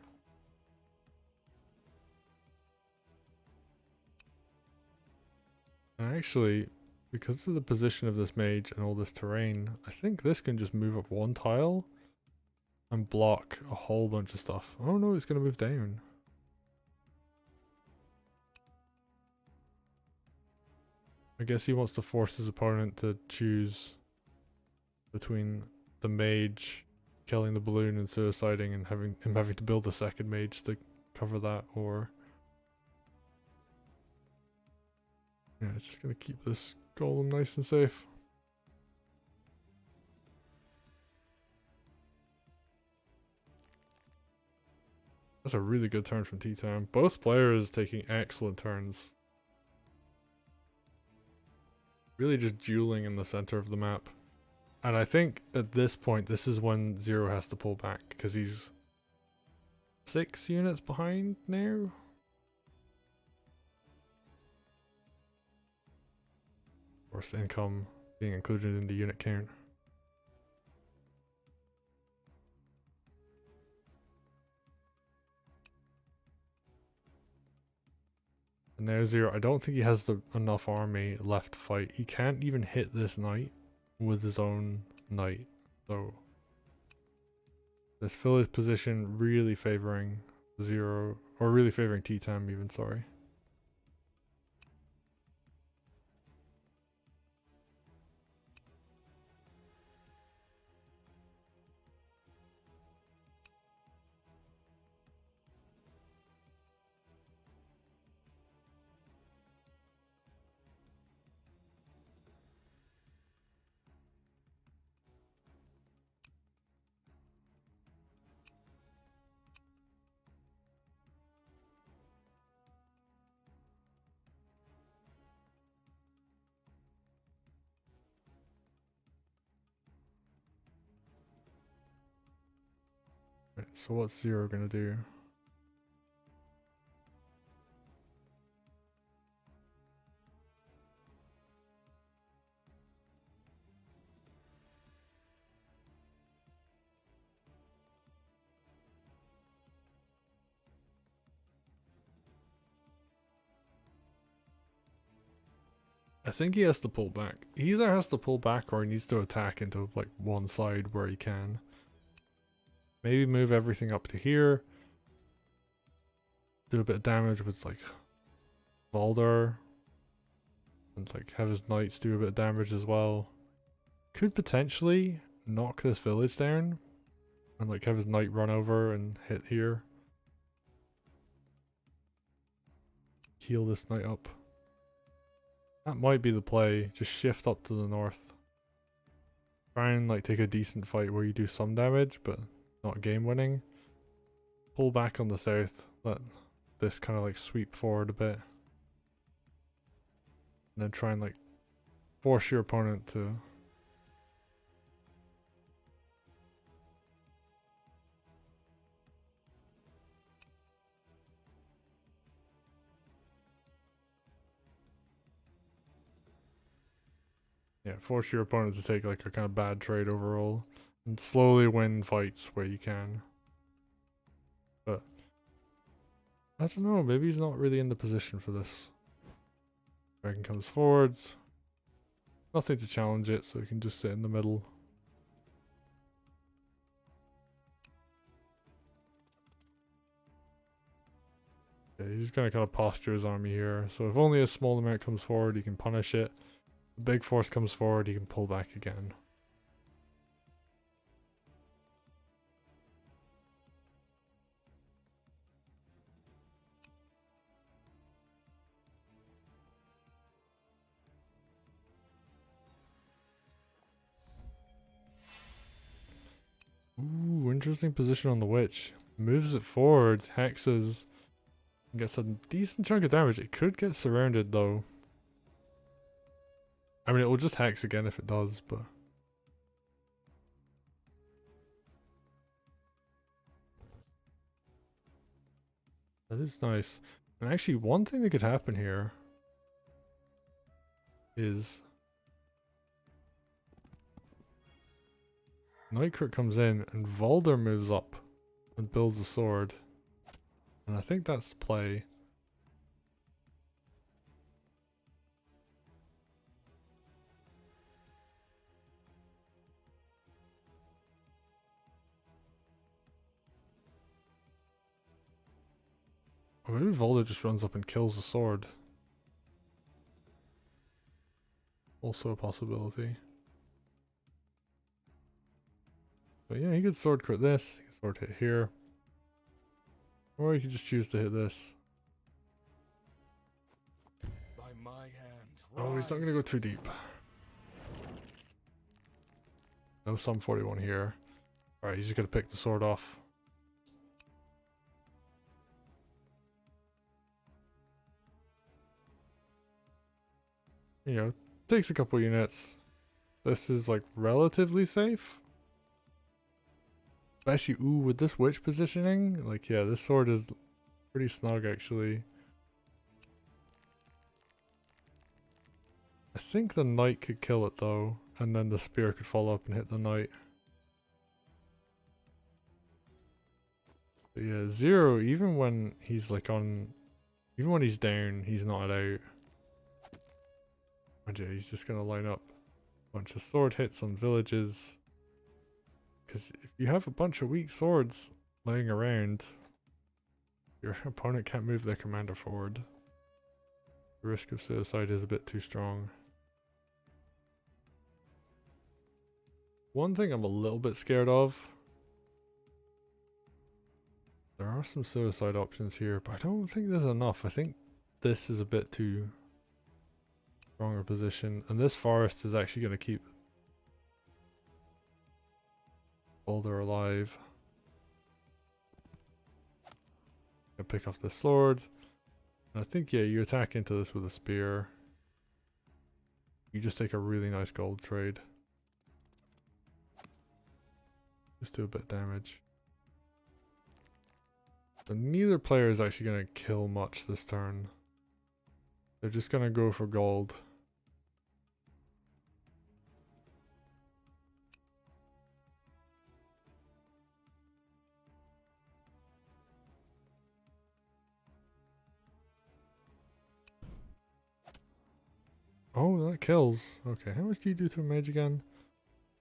And actually, because of the position of this mage and all this terrain, I think this can just move up 1 tile and block a whole bunch of stuff. Oh no, it's going to move down. I guess he wants to force his opponent to choose between the mage killing the balloon and suiciding and having to build a second mage to cover that, or... Yeah, it's just going to keep this golem nice and safe. That's a really good turn from ttam. Both players taking excellent turns. Really just dueling in the center of the map. And I think at this point, this is when Zero has to pull back, because he's 6 units behind now. Forced income being included in the unit count. And now Zero, I don't think he has enough army left to fight. He can't even hit this knight with his own knight. So this village position really favoring Zero, or really favoring ttam even, sorry. Right, so what's Zero gonna do? I think he has to pull back. He either has to pull back or he needs to attack into like one side where he can. Maybe move everything up to here. Do a bit of damage with like Valder. And like have his knights do a bit of damage as well. Could potentially knock this village down. And like have his knight run over and hit here. Heal this knight up. That might be the play. Just shift up to the north. Try and like take a decent fight where you do some damage, but not game winning. Pull back on the south. Let this kind of like sweep forward a bit. And then try and like force your opponent to... Yeah, force your opponent to take like a kind of bad trade overall. And slowly win fights where you can. But I don't know, maybe he's not really in the position for this. Dragon comes forwards. Nothing to challenge it, so he can just sit in the middle. Yeah, he's gonna kind of posture his army here. So if only a small amount comes forward, he can punish it. If a big force comes forward, he can pull back again. Ooh, interesting position on the witch. Moves it forward, hexes, and gets a decent chunk of damage. It could get surrounded though. I mean, it will just hex again if it does, but... That is nice. And actually, one thing that could happen here is... Nightcrit comes in and Valder moves up and builds a sword. And I think that's the play. Or maybe Valder just runs up and kills the sword. Also a possibility. But yeah, he could sword crit this, he could sword hit here. Or he could just choose to hit this. By my hands, Oh, he's not going to go too deep. No Sum 41 here. Alright, he's just going to pick the sword off. You know, takes a couple units. This is like relatively safe. Especially, ooh, with this witch positioning, like yeah, this sword is pretty snug actually. I think the knight could kill it though, and then the spear could follow up and hit the knight. But yeah, Zero, even when he's like on, even when he's down, he's not out. And yeah, he's just gonna line up a bunch of sword hits on villages. Because if you have a bunch of weak swords laying around, your opponent can't move their commander forward. The risk of suicide is a bit too strong. One thing I'm a little bit scared of. There are some suicide options here, but I don't think there's enough. I think this is a bit too strong a position. And this forest is actually going to keep Balder alive. Gonna pick off the sword. And I think, yeah, you attack into this with a spear. You just take a really nice gold trade. Just do a bit of damage. So neither player is actually going to kill much this turn. They're just going to go for gold. Oh, that kills. Okay, how much do you do to a mage again?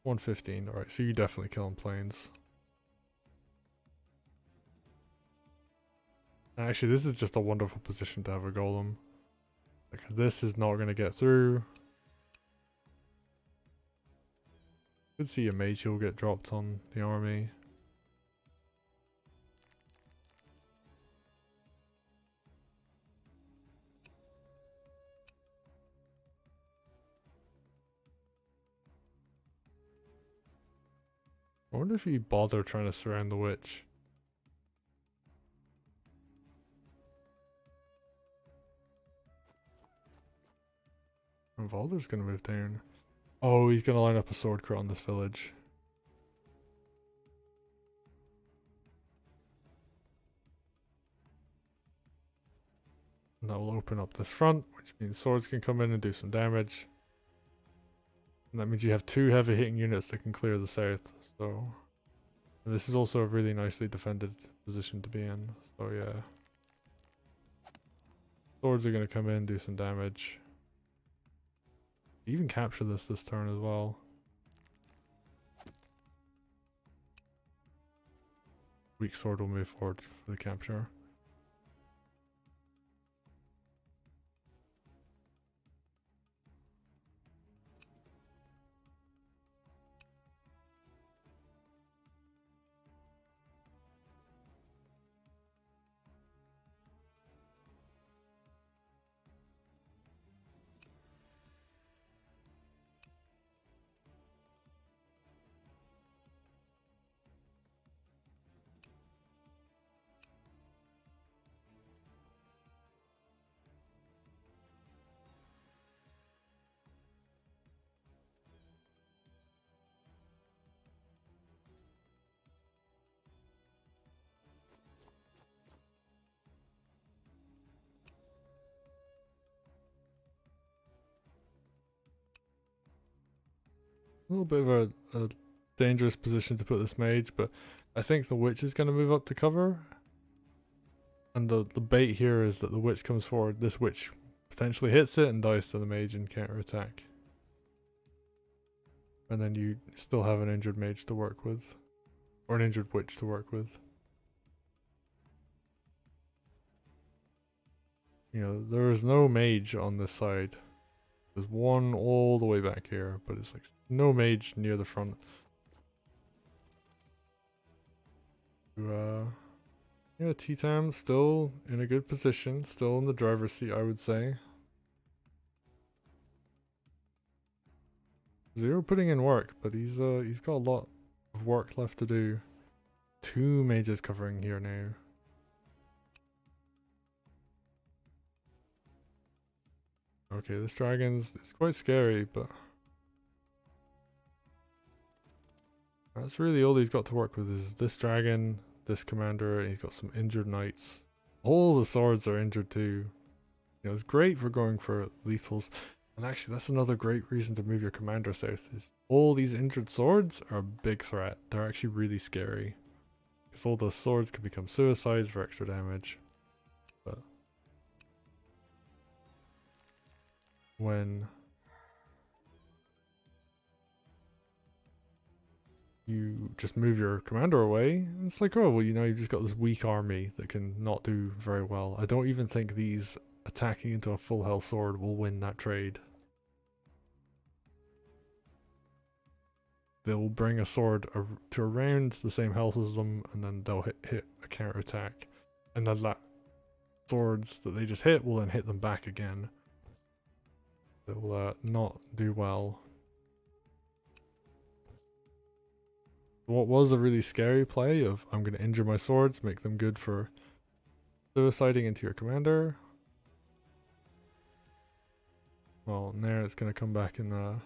115. Alright, so you definitely kill on planes. Actually, this is just a wonderful position to have a golem. Like, this is not going to get through. Could see a mage will get dropped on the army. I wonder if you bother trying to surround the witch. And Valder's gonna move down. Oh, he's gonna line up a sword crit on this village. And that will open up this front, which means swords can come in and do some damage. And that means you have 2 heavy hitting units that can clear the south. So, and this is also a really nicely defended position to be in. So yeah. Swords are gonna come in, do some damage. Even capture this turn as well. Weak sword will move forward for the capture. A little bit of a dangerous position to put this mage, but I think the witch is going to move up to cover. And the bait here is that the witch comes forward, this witch potentially hits it and dies to the mage in counter attack. And then you still have an injured mage to work with. Or an injured witch to work with. You know, there is no mage on this side. There's one all the way back here, but it's like no mage near the front. Yeah, ttam still in a good position, still in the driver's seat, I would say. Zero putting in work, but he's got a lot of work left to do. 2 mages covering here now. Okay, this dragon's it's quite scary, but that's really all he's got to work with is this dragon, this commander, and he's got some injured knights. All the swords are injured too. You know, it's great for going for lethals. And actually, that's another great reason to move your commander south, is all these injured swords are a big threat. They're actually really scary. Because all those swords can become suicides for extra damage. But when you just move your commander away, it's like, oh, well, you know, you've just got this weak army that can not do very well. I don't even think these attacking into a full health sword will win that trade. They'll bring a sword to around the same health as them, and then they'll hit a counter attack, and then that swords that they just hit will then hit them back again. It will not do well. What was a really scary play of I'm going to injure my swords, make them good for suiciding into your commander. Well, now it's going to come back and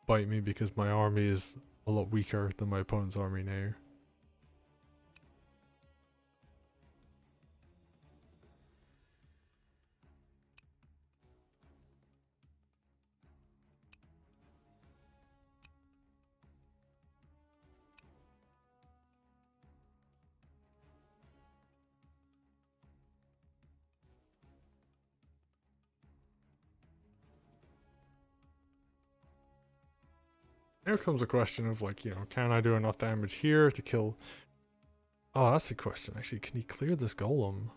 bite me because my army is a lot weaker than my opponent's army now. Here comes a question of like, can I do enough damage here to kill? Oh, that's the question. Actually, can he clear this golem?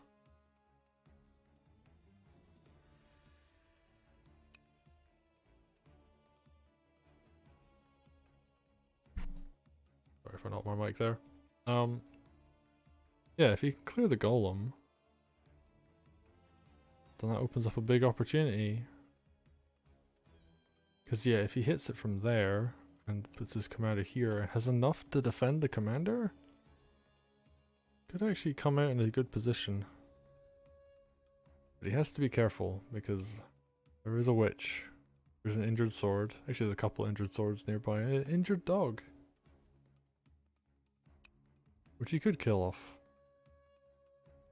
Sorry if I knocked my mic there. Yeah, if he can clear the golem, then that opens up a big opportunity. Because yeah, if he hits it from there and puts his commander here and has enough to defend the commander, could actually come out in a good position. But he has to be careful because there is a witch. There's an injured sword. Actually, there's a couple injured swords nearby. An injured dog, which he could kill off.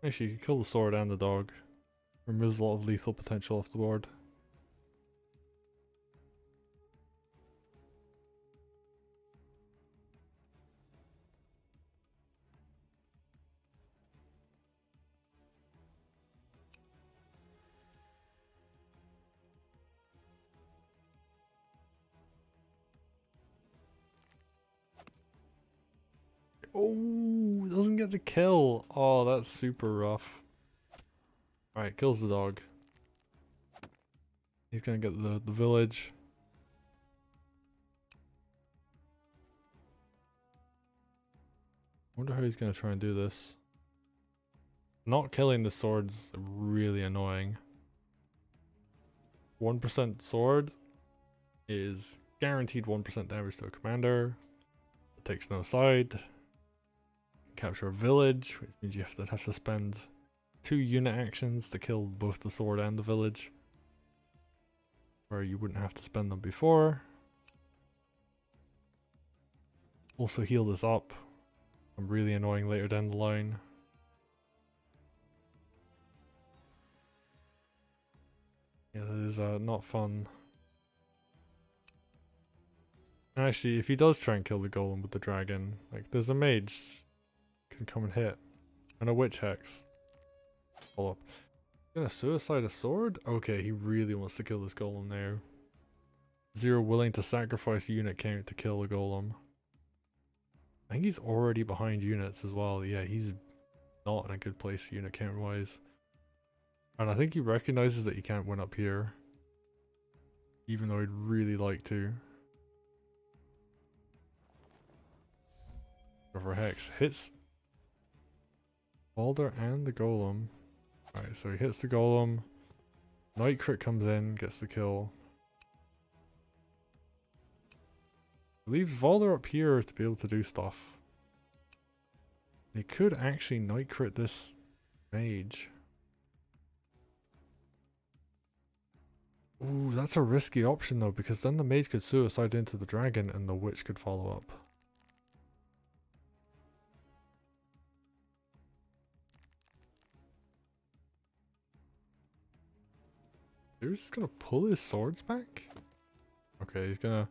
Actually, he could kill the sword and the dog. Removes a lot of lethal potential off the board. Oh, doesn't get the kill. Oh, that's super rough. Alright, kills the dog. He's gonna get the village. Wonder how he's gonna try and do this. Not killing the sword's really annoying. 1% sword is guaranteed 1% damage to a commander. It takes no side. Capture a village, which means you have to spend 2 unit actions to kill both the sword and the village. Where you wouldn't have to spend them before. Also heal this up. I'm really annoying later down the line. Yeah, that is not fun. Actually, if he does try and kill the golem with the dragon, like there's a mage can come and hit. And a witch hex. Follow up. Gonna suicide a sword? Okay, he really wants to kill this golem now. Zero willing to sacrifice unit count to kill a golem. I think he's already behind units as well. Yeah, he's not in a good place unit count wise. And I think he recognizes that he can't win up here. Even though he'd really like to. Go for hex. Hits Valder and the golem. Alright, so he hits the golem. Night crit comes in, gets the kill. Leaves Valder up here to be able to do stuff. He could actually night crit this mage. Ooh, that's a risky option though, because then the mage could suicide into the dragon and the witch could follow up. He's just gonna pull his swords back? Okay, he's gonna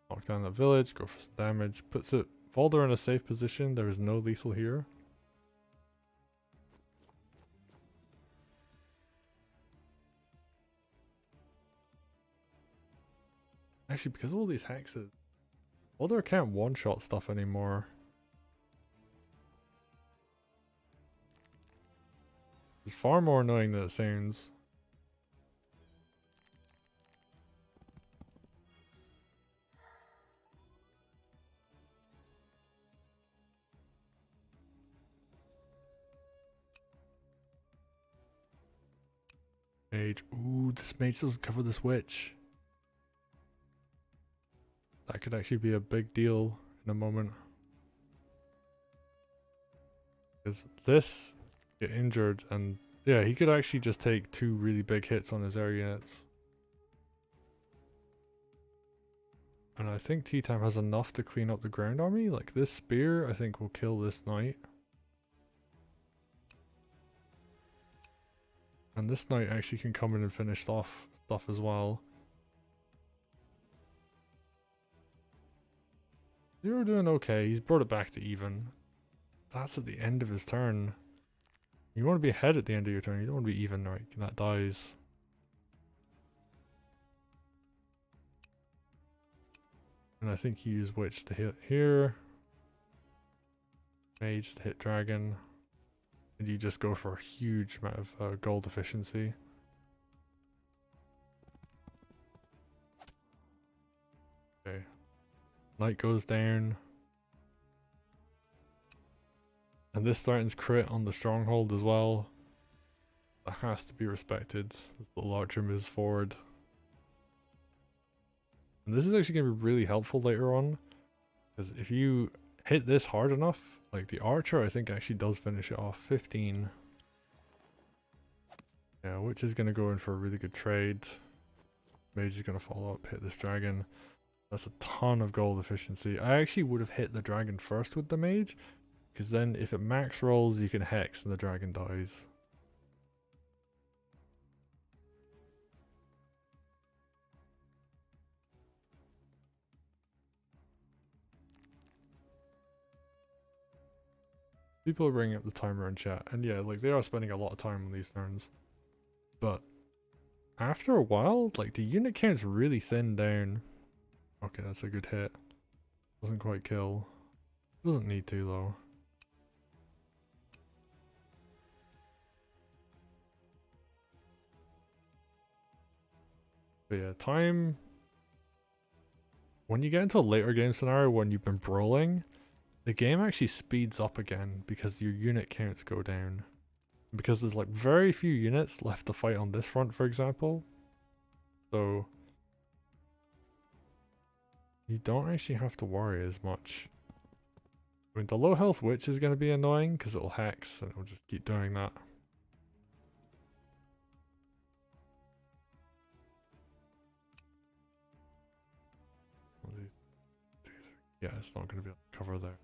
knock down that village, go for some damage, puts it Valder in a safe position. There is no lethal here. Actually, because of all these hexes, Valder can't one-shot stuff anymore. It's far more annoying than it sounds. Mage. Ooh, this mage doesn't cover this witch. That could actually be a big deal in a moment. Because this get injured and yeah, he could actually just take 2 really big hits on his air units. And I think ttam has enough to clean up the ground army. Like this spear I think will kill this knight. And this knight actually can come in and finish off stuff as well. Zero doing okay, he's brought it back to even. That's at the end of his turn. You want to be ahead at the end of your turn, you don't want to be even, right? That dies. And I think you use Witch to hit here. Mage to hit Dragon. And you just go for a huge amount of gold efficiency. Okay. Light goes down. And this threatens crit on the stronghold as well. That has to be respected as the archer moves forward. And this is actually going to be really helpful later on. Because if you hit this hard enough, like the archer I think actually does finish it off. 15. Yeah, which is going to go in for a really good trade. Mage is going to follow up, hit this dragon. That's a ton of gold efficiency. I actually would have hit the dragon first with the mage. Because then if it max rolls, you can hex and the dragon dies. People are bringing up the timer in chat, and yeah, like they are spending a lot of time on these turns. But after a while, like the unit count's really thinned down. Okay, that's a good hit. Doesn't quite kill. Doesn't need to though. But yeah, time. When you get into a later game scenario when you've been brawling, the game actually speeds up again because your unit counts go down. Because there's like very few units left to fight on this front, for example. So you don't actually have to worry as much. I mean, the low health witch is going to be annoying because it'll hex and it'll just keep doing that. Yeah, it's not going to be able to cover there.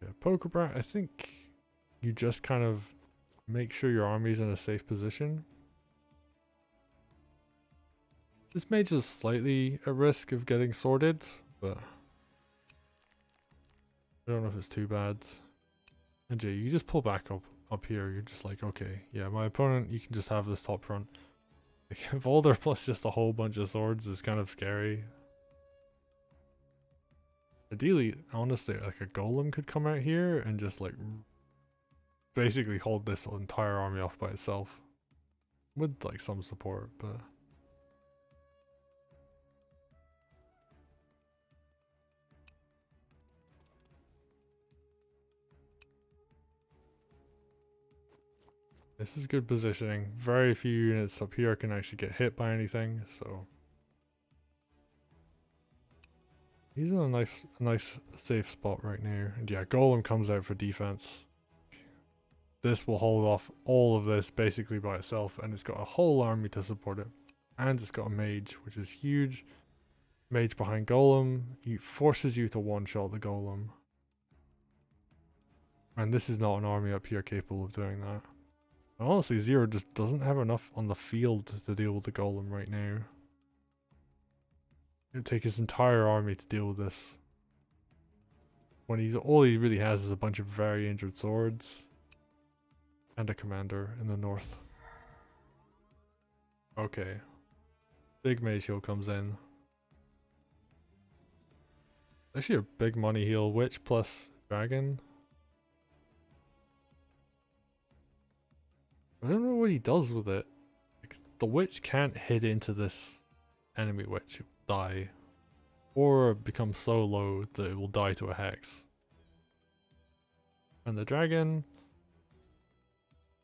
Yeah, Poker Brat, I think you just kind of make sure your army's in a safe position. This mage is slightly at risk of getting sorted, but I don't know if it's too bad. And Jay, you just pull back up here. You're just like, okay, yeah, my opponent, you can just have this top front. Like, Valder plus just a whole bunch of swords is kind of scary. Ideally, honestly, like a golem could come out here and just like basically hold this entire army off by itself. With like some support, but this is good positioning. Very few units up here can actually get hit by anything, so he's in a nice safe spot right now. And yeah, golem comes out for defense. This will hold off all of this basically by itself, and it's got a whole army to support it. And it's got a mage, which is huge. Mage behind golem. He forces you to one-shot the golem. And this is not an army up here capable of doing that. And honestly, Zero just doesn't have enough on the field to deal with the golem right now. It would take his entire army to deal with this. When all he really has is a bunch of very injured swords. And a commander in the north. Okay. Big mage heal comes in. Actually a big money heal. Witch plus dragon. I don't know what he does with it. Like, the witch can't hit into this enemy witch. It will die. Or become so low that it will die to a hex. And the dragon...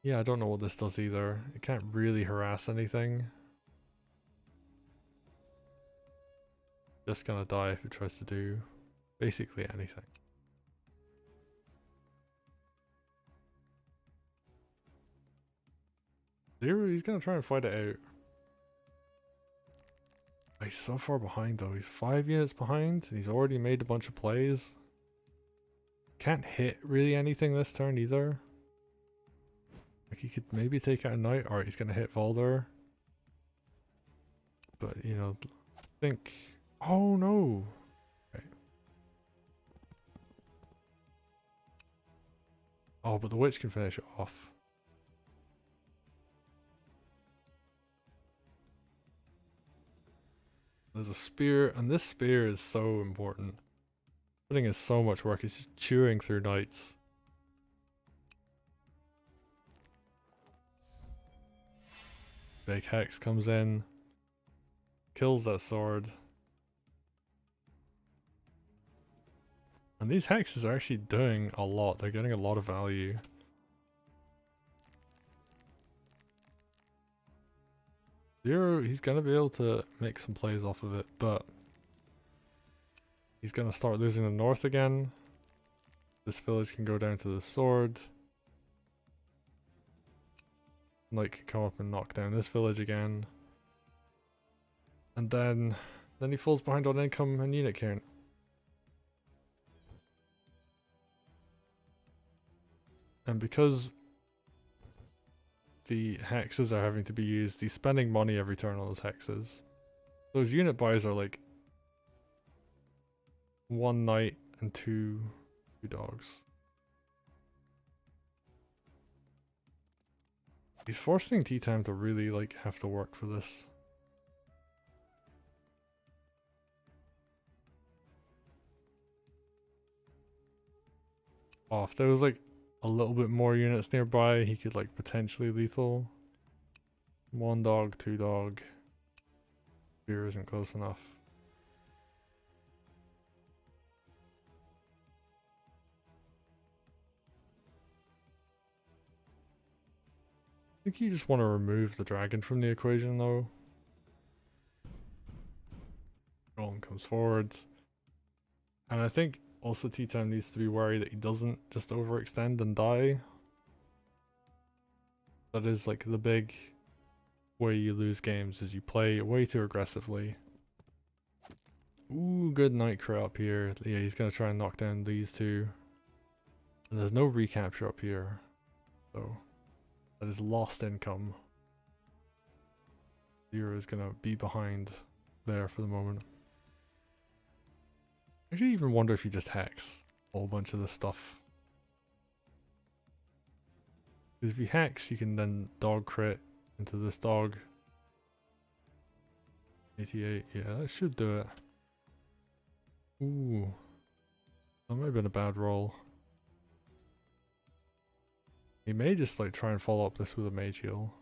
yeah, I don't know what this does either. It can't really harass anything. Just gonna die if it tries to do basically anything. Zero, he's gonna try and fight it out. He's so far behind though. He's 5 units behind. He's already made a bunch of plays. Can't hit really anything this turn either. Like he could maybe take out a knight. Alright, he's gonna hit Valder. But you know, I think... oh no! Okay. Oh, but the witch can finish it off. There's a spear, and this spear is so important. Putting in so much work, it's just chewing through knights. Big Hex comes in, kills that sword. And these hexes are actually doing a lot. They're getting a lot of value. Zero, he's gonna be able to make some plays off of it, but he's gonna start losing the north again. This village can go down to the sword. Knight can come up and knock down this village again. And then he falls behind on income and unit count. And because the hexes are having to be used, he's spending money every turn on those hexes. Those unit buys are like 1 knight and two dogs. He's forcing ttam to really like have to work for this. Oh, if there was like a little bit more units nearby, he could like potentially lethal. 1 dog, 2 dog. Spear isn't close enough. I think you just want to remove the dragon from the equation though. Golem comes forward. And I think also ttam needs to be worried that he doesn't just overextend and die. That is like the big way you lose games, is you play way too aggressively. Ooh, good night crit up here. Yeah, he's gonna try and knock down these two. And there's no recapture up here. So that is lost income. Zero is gonna be behind there for the moment. I actually even wonder if you just hex a whole bunch of this stuff. Because if you hex, you can then dog crit into this dog. 88, yeah, that should do it. Ooh. That might have been a bad roll. He may just like try and follow up this with a mage heal.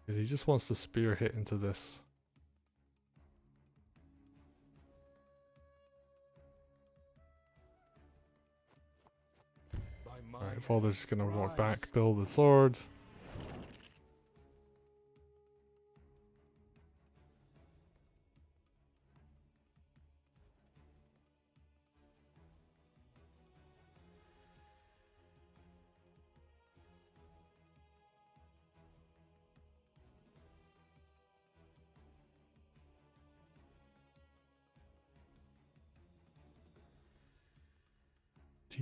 Because he just wants to spear hit into this. Alright, Valder's just gonna walk back, build the sword.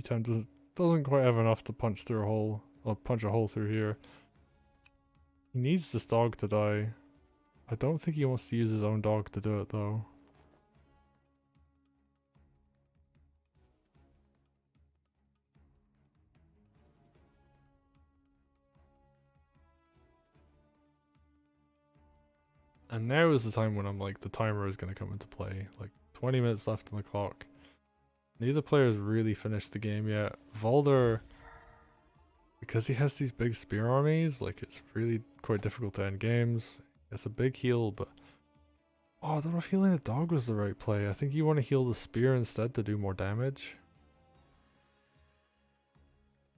ttam doesn't quite have enough to punch through a hole, or punch a hole through here. He needs this dog to die. I don't think he wants to use his own dog to do it though. And now is the time when I'm like, the timer is going to come into play. Like 20 minutes left on the clock. Neither player's really finished the game yet. Valder, because he has these big spear armies, like it's really quite difficult to end games. It's a big heal, but oh, I don't know if healing the dog was the right play. I think you want to heal the spear instead to do more damage.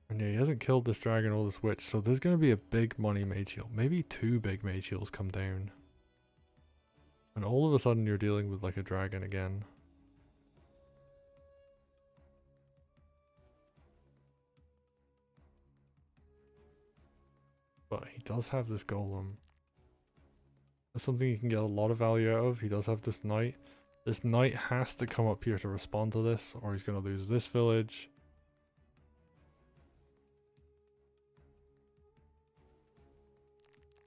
And yeah, he hasn't killed this dragon or this witch, so there's going to be a big money mage heal. Maybe 2 big mage heals come down. And all of a sudden you're dealing with like a dragon again. But he does have this golem. That's something you can get a lot of value out of. He does have this knight. This knight has to come up here to respond to this, or he's going to lose this village.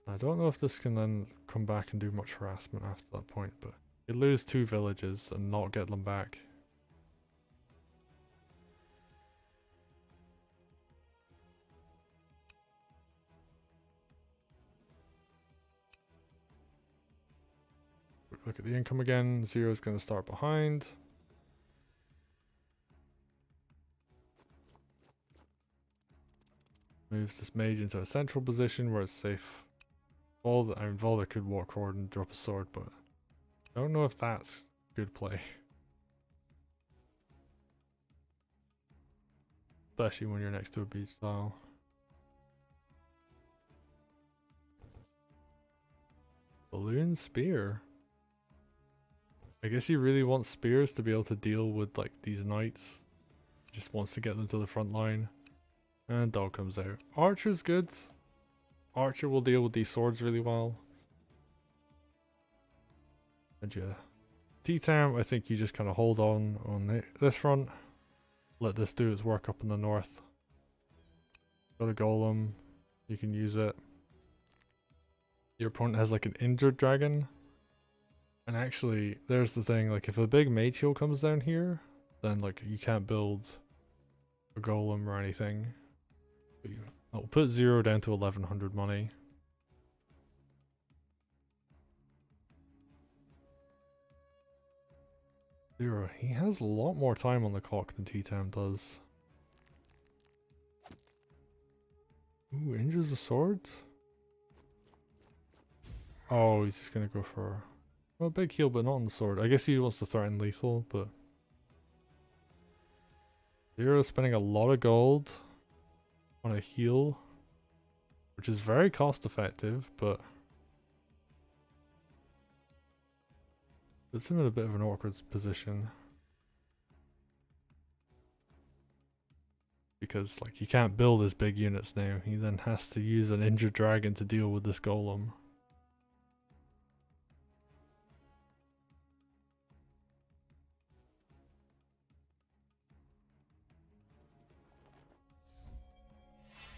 I don't know if this can then come back and do much harassment after that point, but you lose 2 villages and not get them back. quick look at the income again. Zero's going to start behind. Moves this mage into a central position where it's safe. Valder could walk forward and drop a sword, but I don't know if that's good play. Especially when you're next to a beach style. Balloon spear. I guess he really wants spears to be able to deal with like these knights. He just wants to get them to the front line. And dog comes out. Archer's good. Archer will deal with these swords really well. And yeah. ttam, I think you just kind of hold on this front. Let this do its work up in the north. Got a golem. You can use it. Your opponent has like an injured dragon. And actually, there's the thing, like if a big mage heal comes down here, then like you can't build a golem or anything. I'll put Zero down to 1100 money. Zero, he has a lot more time on the clock than ttam does. Ooh, injures the swords? Oh, he's just gonna go for a big heal, but not on the sword. I guess he wants to threaten lethal, but Zero spending a lot of gold on a heal, which is very cost effective, but puts him in a bit of an awkward position. Because like he can't build his big units now. He then has to use an injured dragon to deal with this golem.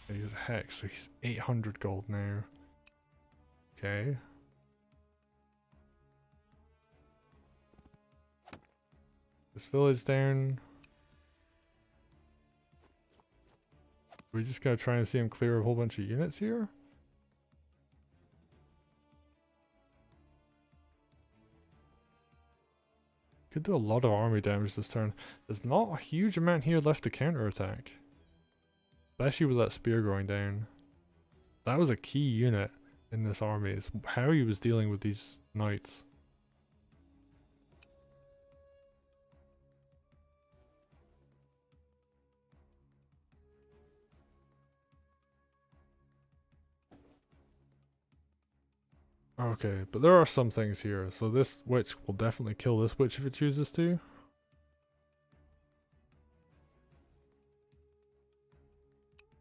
He's a hex, so he's 800 gold now. Okay. This village down. We just gotta try and see him clear a whole bunch of units here. Could do a lot of army damage this turn. There's not a huge amount here left to counterattack. Especially with that spear going down. That was a key unit in this army. It's how he was dealing with these knights. Okay, but there are some things here. So this witch will definitely kill this witch if it chooses to.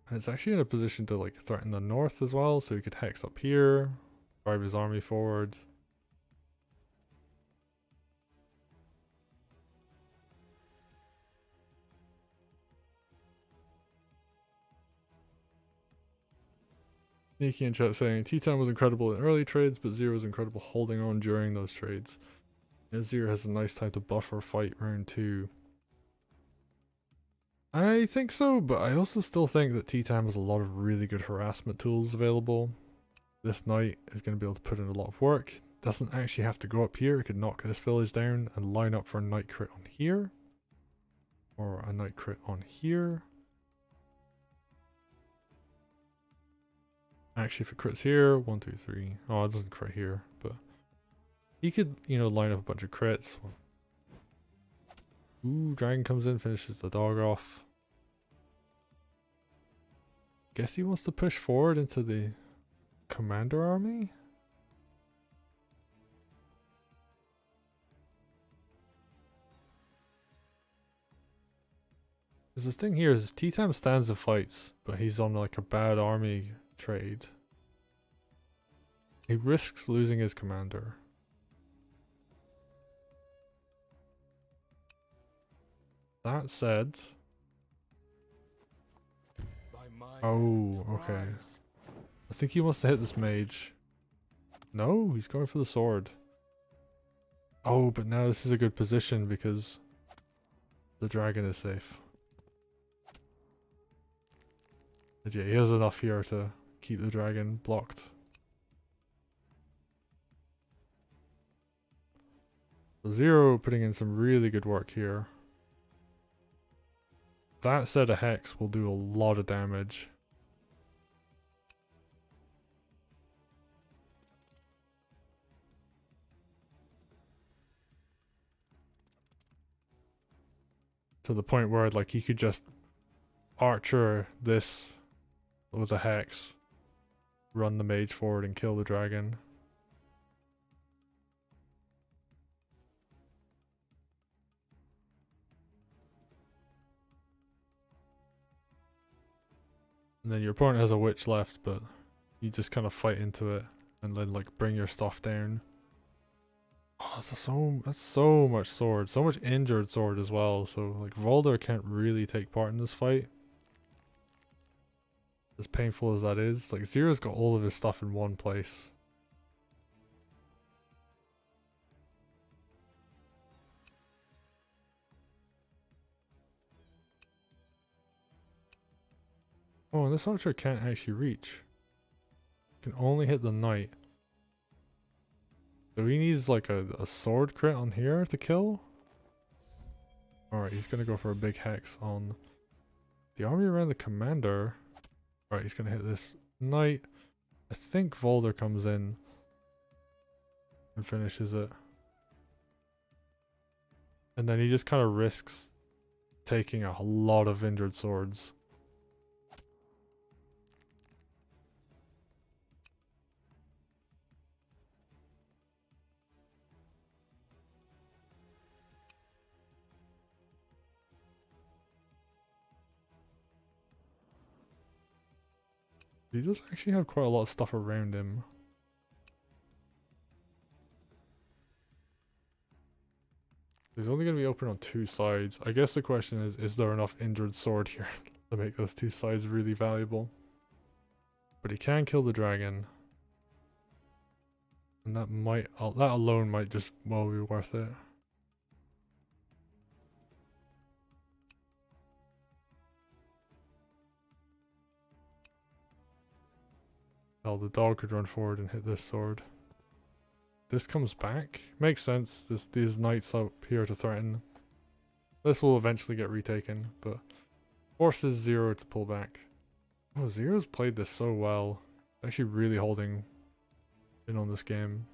And it's actually in a position to like threaten the north as well, so he could hex up here, drive his army forward. Nikki in chat saying ttam was incredible in early trades, but Zero was incredible holding on during those trades. And Zero has a nice time to buffer fight round 2. I think so, but I also still think that ttam has a lot of really good harassment tools available. This knight is going to be able to put in a lot of work. Doesn't actually have to go up here. It could knock this village down and line up for a knight crit on here. Or a knight crit on here. Actually, if it crits here, 1, 2, 3. Oh, it doesn't crit here, but he could, you know, line up a bunch of crits. Ooh, dragon comes in, finishes the dog off. Guess he wants to push forward into the commander army? Because the thing here is ttam stands and fights, but he's on like a bad army trade. He risks losing his commander. That said... Oh, okay. I think he wants to hit this mage. No, he's going for the sword. Oh, but now this is a good position because the dragon is safe. And yeah, he has enough here to keep the dragon blocked. So Zero putting in some really good work here. That set of Hex will do a lot of damage. To the point where like he could just archer this with a Hex, run the mage forward and kill the dragon. And then your opponent has a witch left, but you just kind of fight into it and then like bring your stuff down. Oh, that's so much sword, so much injured sword as well. So like Valder can't really take part in this fight. As painful as that is, like Zero's got all of his stuff in one place. Oh, and this archer can't actually reach. Can only hit the knight. So he needs like a sword crit on here to kill. Alright, he's gonna go for a big hex on the army around the commander. Alright, he's gonna hit this knight. I think Valder comes in and finishes it. And then he just kind of risks taking a lot of injured swords. He does actually have quite a lot of stuff around him. He's only going to be open on two sides. I guess the question is there enough injured sword here to make those two sides really valuable? But he can kill the dragon. And that alone might just well be worth it. Hell, the dog could run forward and hit this sword. This comes back. Makes sense. These knights up here to threaten. This will eventually get retaken, but forces Zero to pull back. Oh, Zero's played this so well. Actually really holding in on this game.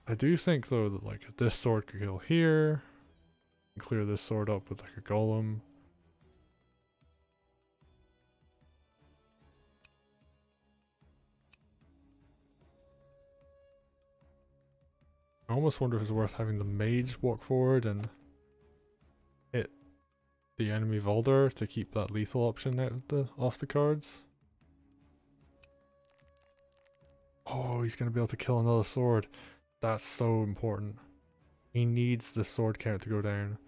I do think though that like this sword could kill here. Clear this sword up with like a golem. I almost wonder if it's worth having the mage walk forward and hit the enemy Valder to keep that lethal option off the cards. Oh, he's going to be able to kill another sword. That's so important. He needs the sword count to go down.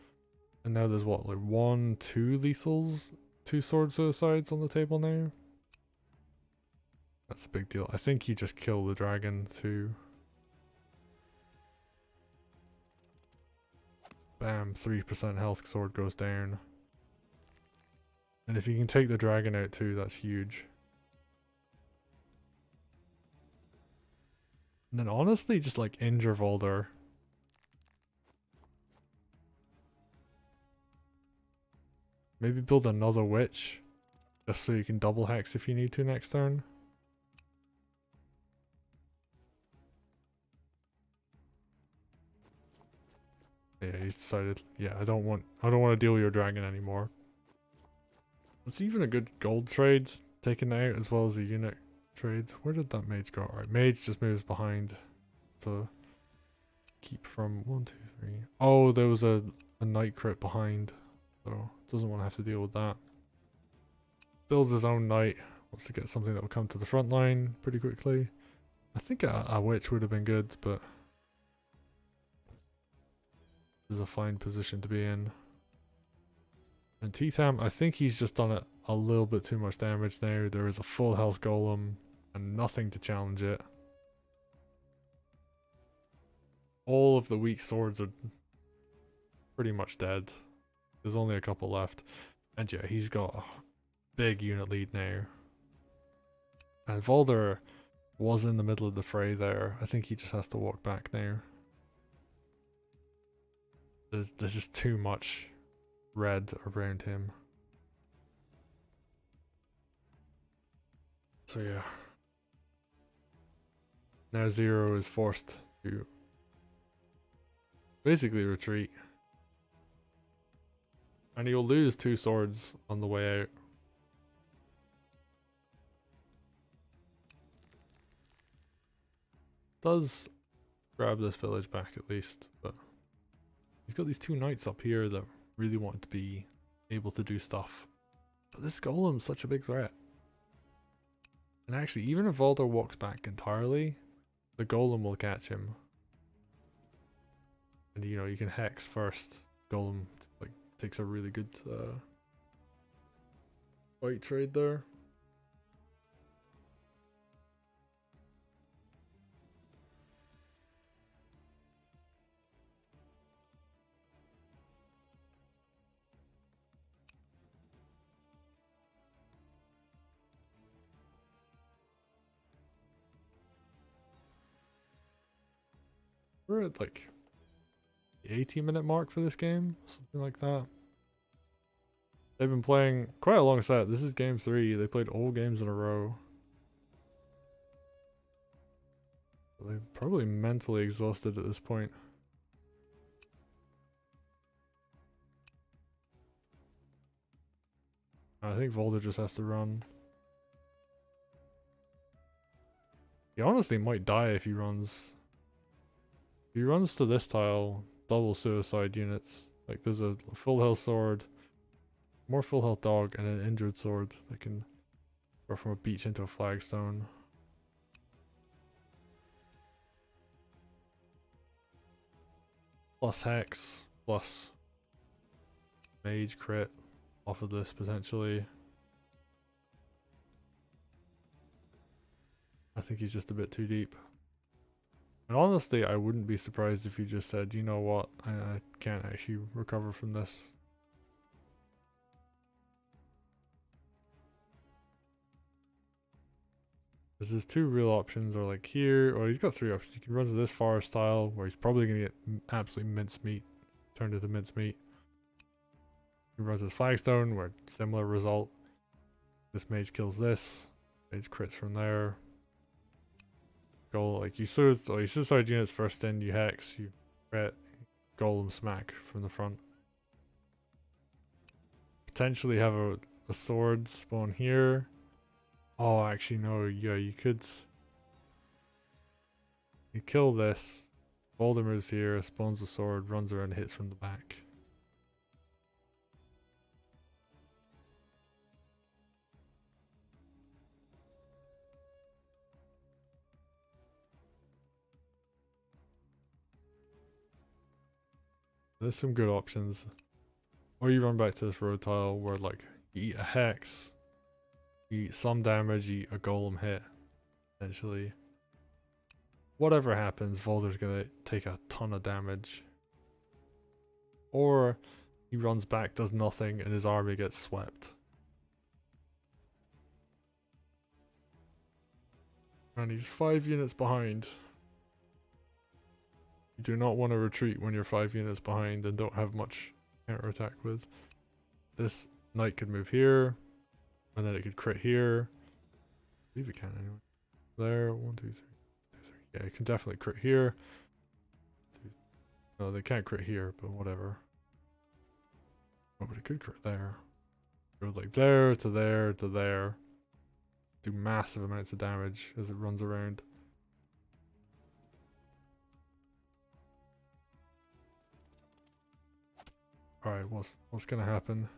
And now there's what, like 1, 2 lethals? 2 sword suicides on the table now? That's a big deal. I think he just killed the dragon too. Bam, 3% health sword goes down. And if you can take the dragon out too, that's huge. And then honestly, just like injure Valder. Maybe build another witch. Just so you can double hex if you need to next turn. Yeah, he decided, yeah, I don't want to deal with your dragon anymore. It's even a good gold trade taken out as well as the unit trades. Where did that mage go? Alright, mage just moves behind to keep from 1, 2, 3. Oh, there was a knight crit behind, so doesn't want to have to deal with that. Builds his own knight, wants to get something that will come to the front line pretty quickly. I think a witch would have been good, but this is a fine position to be in. And ttam, I think he's just done it a little bit too much damage now. There is a full health golem and nothing to challenge it. All of the weak swords are pretty much dead. There's only a couple left. And yeah, he's got a big unit lead now. And Valder was in the middle of the fray there. I think he just has to walk back now. There's just too much red around him. So yeah. Now Zero is forced to basically retreat. And he'll lose 2 swords on the way out. Does grab this village back at least, but he's got these 2 knights up here that really want to be able to do stuff. But this golem's such a big threat. And actually, even if Valder walks back entirely, the golem will catch him. And you know, you can hex first. Golem like takes a really good fight trade there. We're at like the 80-minute mark for this game, something like that. They've been playing quite a long set. This is game 3. They played all games in a row. They're probably mentally exhausted at this point. I think Valder just has to run. He honestly might die if he runs. If he runs to this tile, double suicide units. Like there's a full health sword, more full health dog, and an injured sword that can go from a beach into a flagstone. Plus hex, plus mage crit off of this potentially. I think he's just a bit too deep. And honestly, I wouldn't be surprised if he just said, you know what, I can't actually recover from this. Because his 2 real options are like here, or he's got 3 options. He can run to this forest tile where he's probably going to get absolutely mincemeat, turned into mincemeat. He runs his flagstone where similar result. This mage kills this, mage crits from there. Go like you suicide units first in, you hex, you crit, golem smack from the front. Potentially have a sword spawn here. Oh, actually no, yeah, you could. You kill this. Valder moves here, spawns a sword, runs around, hits from the back. There's some good options. Or you run back to this road tile where like you eat a hex, you eat some damage, you eat a golem hit, essentially. Whatever happens, Valder's gonna take a ton of damage. Or he runs back, does nothing, and his army gets swept. And he's 5 units behind. You do not want to retreat when you're 5 units behind and don't have much counterattack with. This knight could move here, and then it could crit here. I believe it can anyway. There, 1, 2, 3, 2, 3. Yeah, it can definitely crit here. No, they can't crit here, but whatever. Oh, but it could crit there. Go like there to there to there. Do massive amounts of damage as it runs around. Alright, what's gonna happen?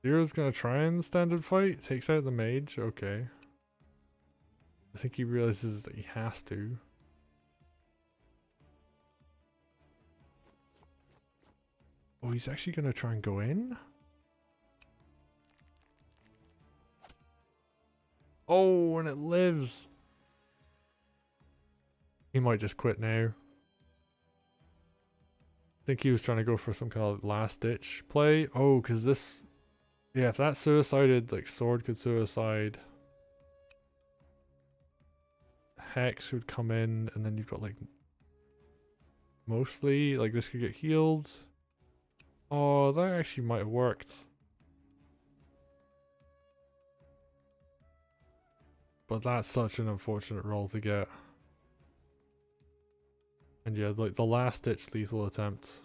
Zero's gonna try and standard fight, takes out the mage, okay. I think he realizes that he has to. Oh, he's actually gonna try and go in? Oh, and it lives! He might just quit now. I think he was trying to go for some kind of last ditch play. Oh, because this... Yeah, if that suicided, like sword could suicide. Hex would come in, and then you've got like... Mostly, like this could get healed. Oh, that actually might have worked. But that's such an unfortunate roll to get. And yeah, like the last ditch lethal attempt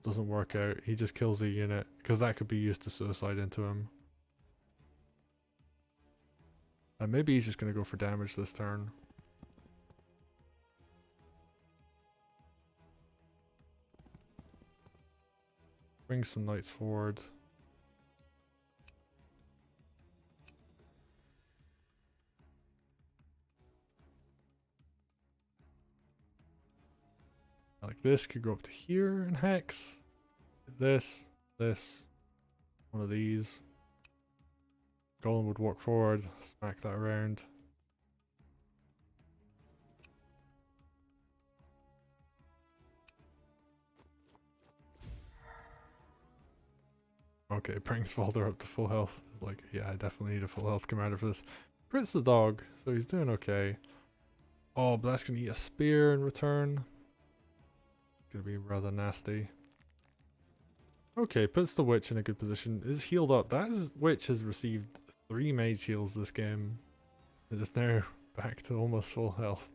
doesn't work out. He just kills a unit because that could be used to suicide into him. And maybe he's just going to go for damage this turn. Bring some knights forward. Like this could go up to here and hex. This, one of these. Golem would walk forward, smack that around. Okay, brings Valder up to full health. Like, yeah, I definitely need a full health commander for this. Crits the dog, so he's doing okay. Oh, but that's gonna eat a spear in return. Gonna be rather nasty. Okay, puts the witch in a good position. Is healed up. Witch has received 3 mage heals this game. It is now back to almost full health.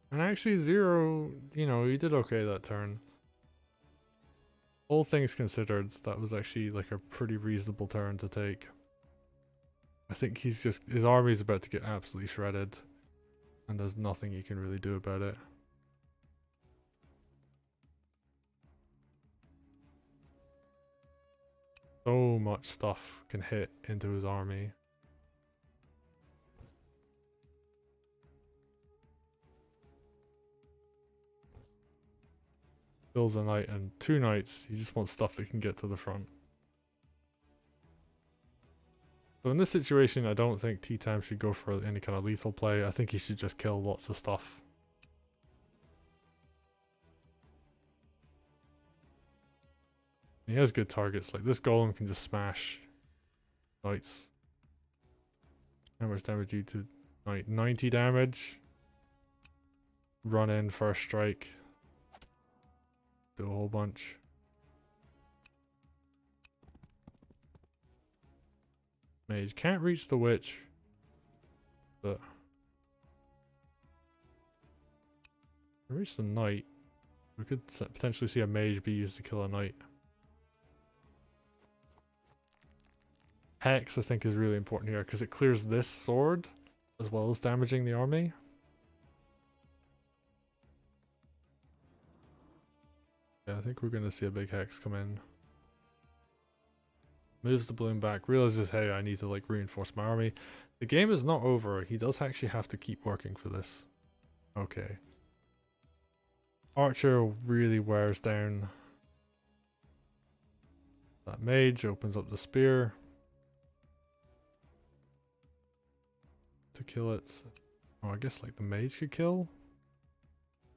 And actually Zero, you know, he did okay that turn. All things considered, that was actually like a pretty reasonable turn to take. I think his army's about to get absolutely shredded. And there's nothing he can really do about it. So much stuff can hit into his army. Kills a knight and 2 knights. He just wants stuff that can get to the front. So in this situation, I don't think ttam should go for any kind of lethal play. I think he should just kill lots of stuff. He has good targets. Like this golem can just smash knights. How much damage do you to knight? 90 damage. Run in first strike. Do a whole bunch. Mage can't reach the witch, but can reach the knight. We could potentially see a mage be used to kill a knight. Hex I think is really important here because it clears this sword as well as damaging the army. Yeah, I think we're going to see a big hex come in. Moves the balloon back, realizes, hey, I need to like reinforce my army. The game is not over. He does actually have to keep working for this. Okay. Archer really wears down that mage, opens up the spear to kill it. Oh, I guess like the mage could kill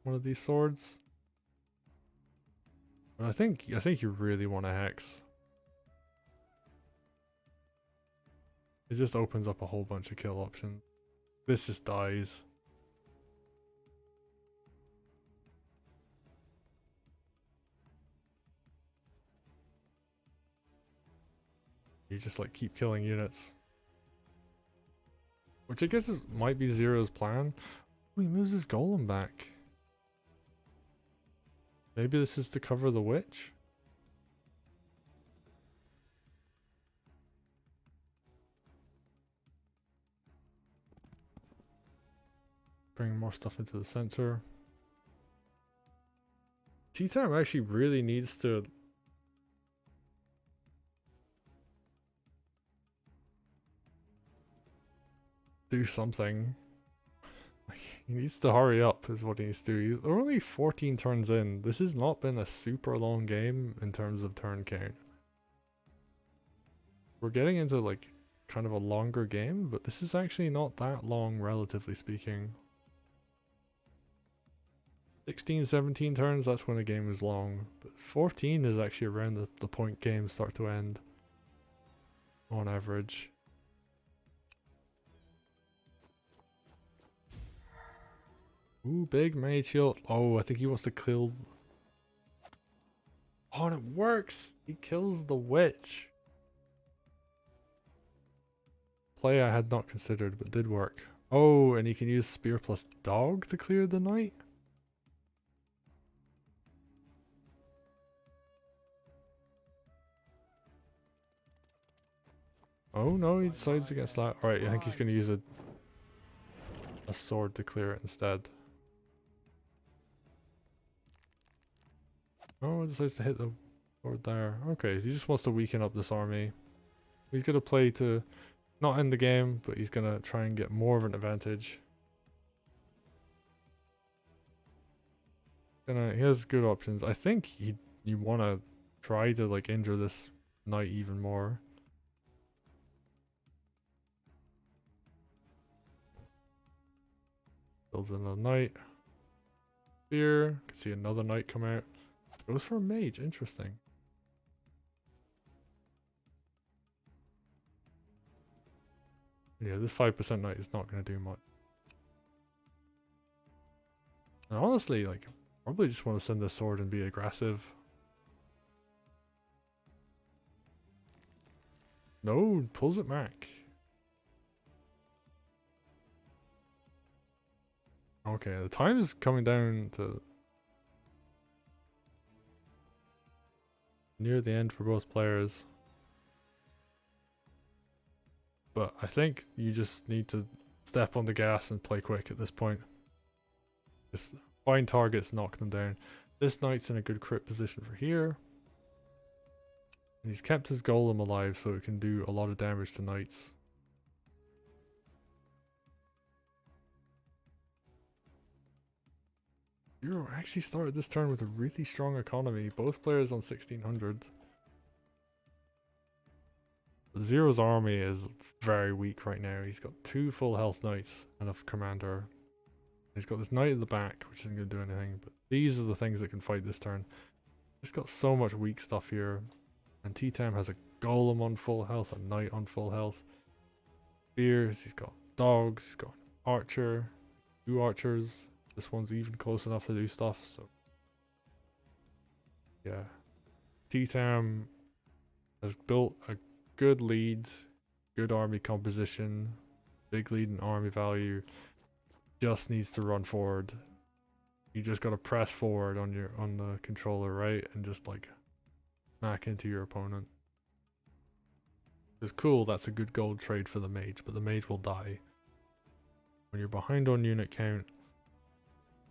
one of these swords. But I think you really want a hex. It just opens up a whole bunch of kill options. This just dies. You just like keep killing units. Which I guess might be Zero's plan. Oh, he moves his golem back. Maybe this is to cover the witch? Bring more stuff into the center. ttam actually really needs to do something. Like, he needs to hurry up is what he needs to do. He's only 14 turns in. This has not been a super long game in terms of turn count. We're getting into like kind of a longer game, but this is actually not that long relatively speaking. 16, 17 turns, that's when a game is long. But 14 is actually around the point games start to end. On average. Ooh, big mage shield. Oh, I think he wants to kill Oh, and it works! He kills the witch. Play I had not considered, but did work. Oh, and he can use spear plus dog to clear the night? Oh no, he decides against that. Alright, I think he's going to use a sword to clear it instead. Oh, he decides to hit the sword there. Okay, he just wants to weaken up this army. He's going to play to not end the game, but he's going to try and get more of an advantage. He has good options. I think you want to try to like injure this knight even more. Builds another knight. Spear. Can see another knight come out. Goes for a mage. Interesting. Yeah, this 5% knight is not going to do much. And honestly, like, probably just want to send this sword and be aggressive. No, pulls it back. Okay, the time is coming down to near the end for both players. But I think you just need to step on the gas and play quick at this point. Just find targets, knock them down. This knight's in a good crit position for here. And he's kept his golem alive so it can do a lot of damage to knights. Zero actually started this turn with a really strong economy. Both players on 1600. Zero's army is very weak right now. He's got 2 full health knights and a commander. He's got this knight at the back, which isn't going to do anything, but these are the things that can fight this turn. He's got so much weak stuff here. And ttam has a golem on full health, a knight on full health. Spears, he's got dogs, he's got an archer, 2 archers. This one's even close enough to do stuff, so. Yeah. ttam has built a good lead, good army composition, big lead in army value. Just needs to run forward. You just gotta press forward on the controller, right? And just like smack into your opponent. It's cool, that's a good gold trade for the mage, but the mage will die. When you're behind on unit count,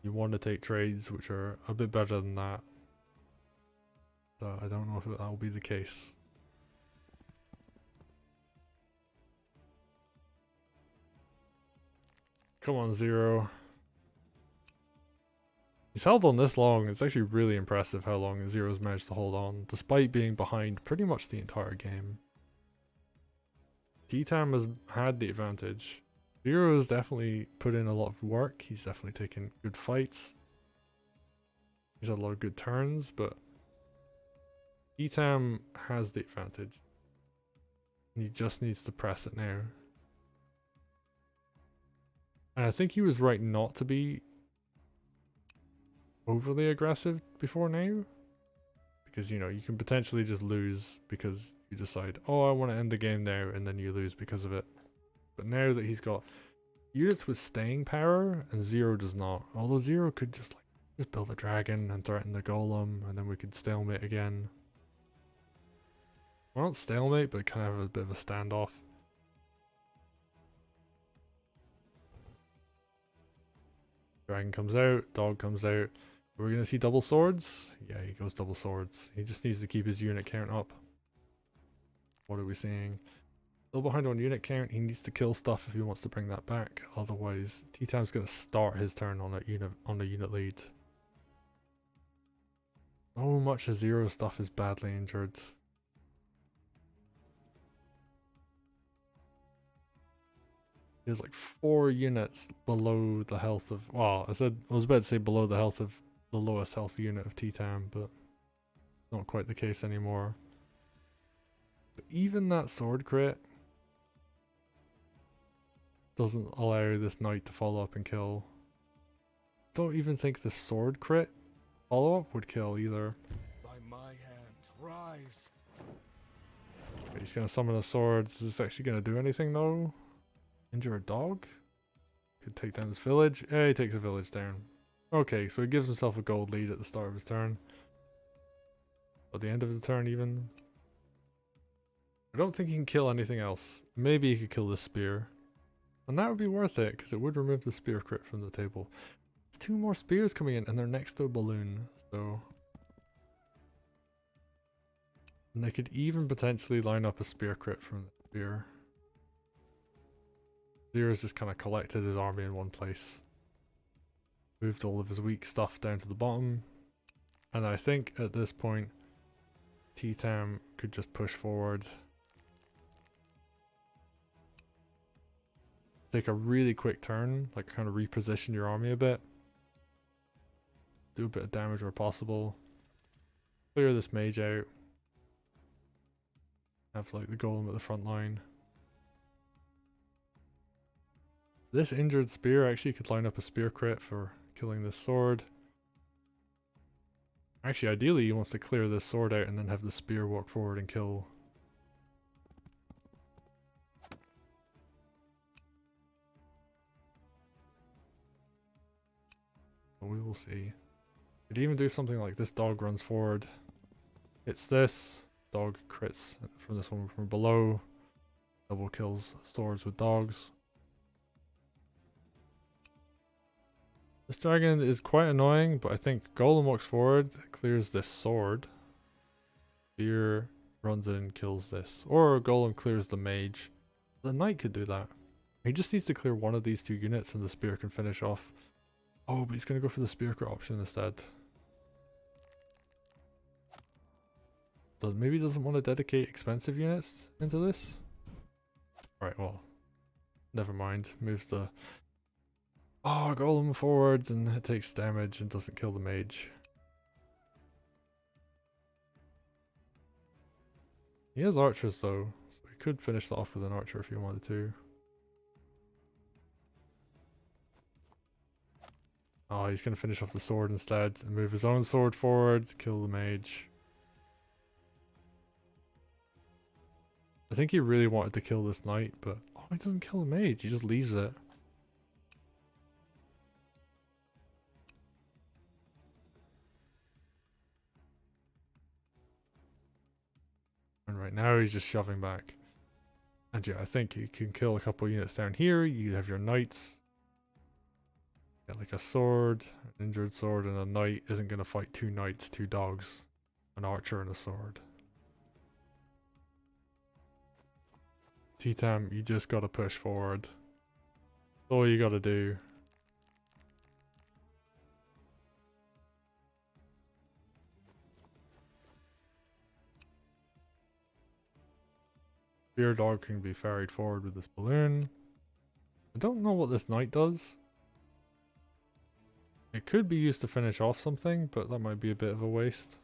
you want to take trades which are a bit better than that. So I don't know if that will be the case. Come on, Zero. He's held on this long. It's actually really impressive how long Zero's managed to hold on, despite being behind pretty much the entire game. ttam has had the advantage. Zero has definitely put in a lot of work. He's definitely taken good fights. He's had a lot of good turns, but ttam has the advantage. And he just needs to press it now. And I think he was right not to be overly aggressive before now. Because, you know, you can potentially just lose because you decide, oh, I want to end the game now, and then you lose because of it. But now that he's got units with staying power, and Zero does not. Although Zero could just build a dragon and threaten the golem, and then we could stalemate again. Well, not stalemate, but kind of have a bit of a standoff. Dragon comes out, dog comes out. We're going to see double swords? Yeah, he goes double swords. He just needs to keep his unit count up. What are we seeing? Still behind on unit count. He needs to kill stuff if he wants to bring that back. Otherwise, ttam's going to start his turn on a unit lead. So much of Zero stuff is badly injured. There's like 4 units below the health of, well, I was about to say below the health of the lowest health unit of ttam, but not quite the case anymore. But even that sword crit doesn't allow this knight to follow up and kill. Don't even think the sword crit follow up would kill either. By my hand. rise. Okay, he's gonna summon a sword. Is this actually gonna do anything though? Injure a dog? Could take down this village. Yeah, he takes a village down. Okay, so he gives himself a gold lead at the start of his turn. At the end of the turn even. I don't think he can kill anything else. Maybe he could kill this spear. And that would be worth it, because it would remove the spear crit from the table. There's 2 more spears coming in, and they're next to a balloon, so... And they could even potentially line up a spear crit from the spear. Zero's just kind of collected his army in one place. Moved all of his weak stuff down to the bottom. And I think at this point, ttam could just push forward. Take a really quick turn, like kind of reposition your army a bit. Do a bit of damage where possible. Clear this mage out. Have like the golem at the front line. This injured spear actually could line up a spear crit for killing this sword. Actually, ideally he wants to clear this sword out and then have the spear walk forward and kill. But we will see. Could even do something like this dog runs forward. Hits this. Dog crits from this one from below. Double kills swords with dogs. This dragon is quite annoying, but I think golem walks forward, clears this sword. Spear runs in, kills this. Or golem clears the mage. The knight could do that. He just needs to clear one of these 2 units and the spear can finish off. Oh, but he's going to go for the spear crit option instead. Maybe doesn't want to dedicate expensive units into this? Right, well. Never mind. Moves the... Oh, golem forwards and it takes damage and doesn't kill the mage. He has archers though, so he could finish that off with an archer if he wanted to. Oh, he's going to finish off the sword instead and move his own sword forward, kill the mage. I think he really wanted to kill this knight, but oh, he doesn't kill the mage, he just leaves it. And right now he's just shoving back. And yeah, I think you can kill a couple units down here. You have your knights. Get like a sword, an injured sword, and a knight isn't going to fight 2 knights, 2 dogs, an archer and a sword. ttam, you just got to push forward. That's all you got to do. Spear dog can be ferried forward with this balloon. I don't know what this knight does. It could be used to finish off something, but that might be a bit of a waste.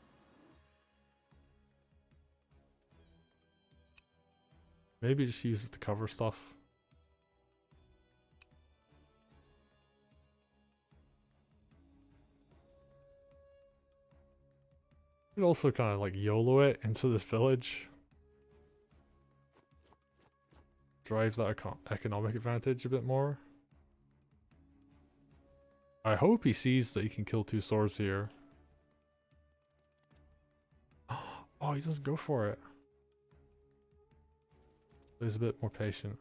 Maybe just use it to cover stuff. You could also kind of like YOLO it into this village. Drives that economic advantage a bit more. I hope he sees that he can kill 2 swords here. Oh, he doesn't go for it. He's a bit more patient.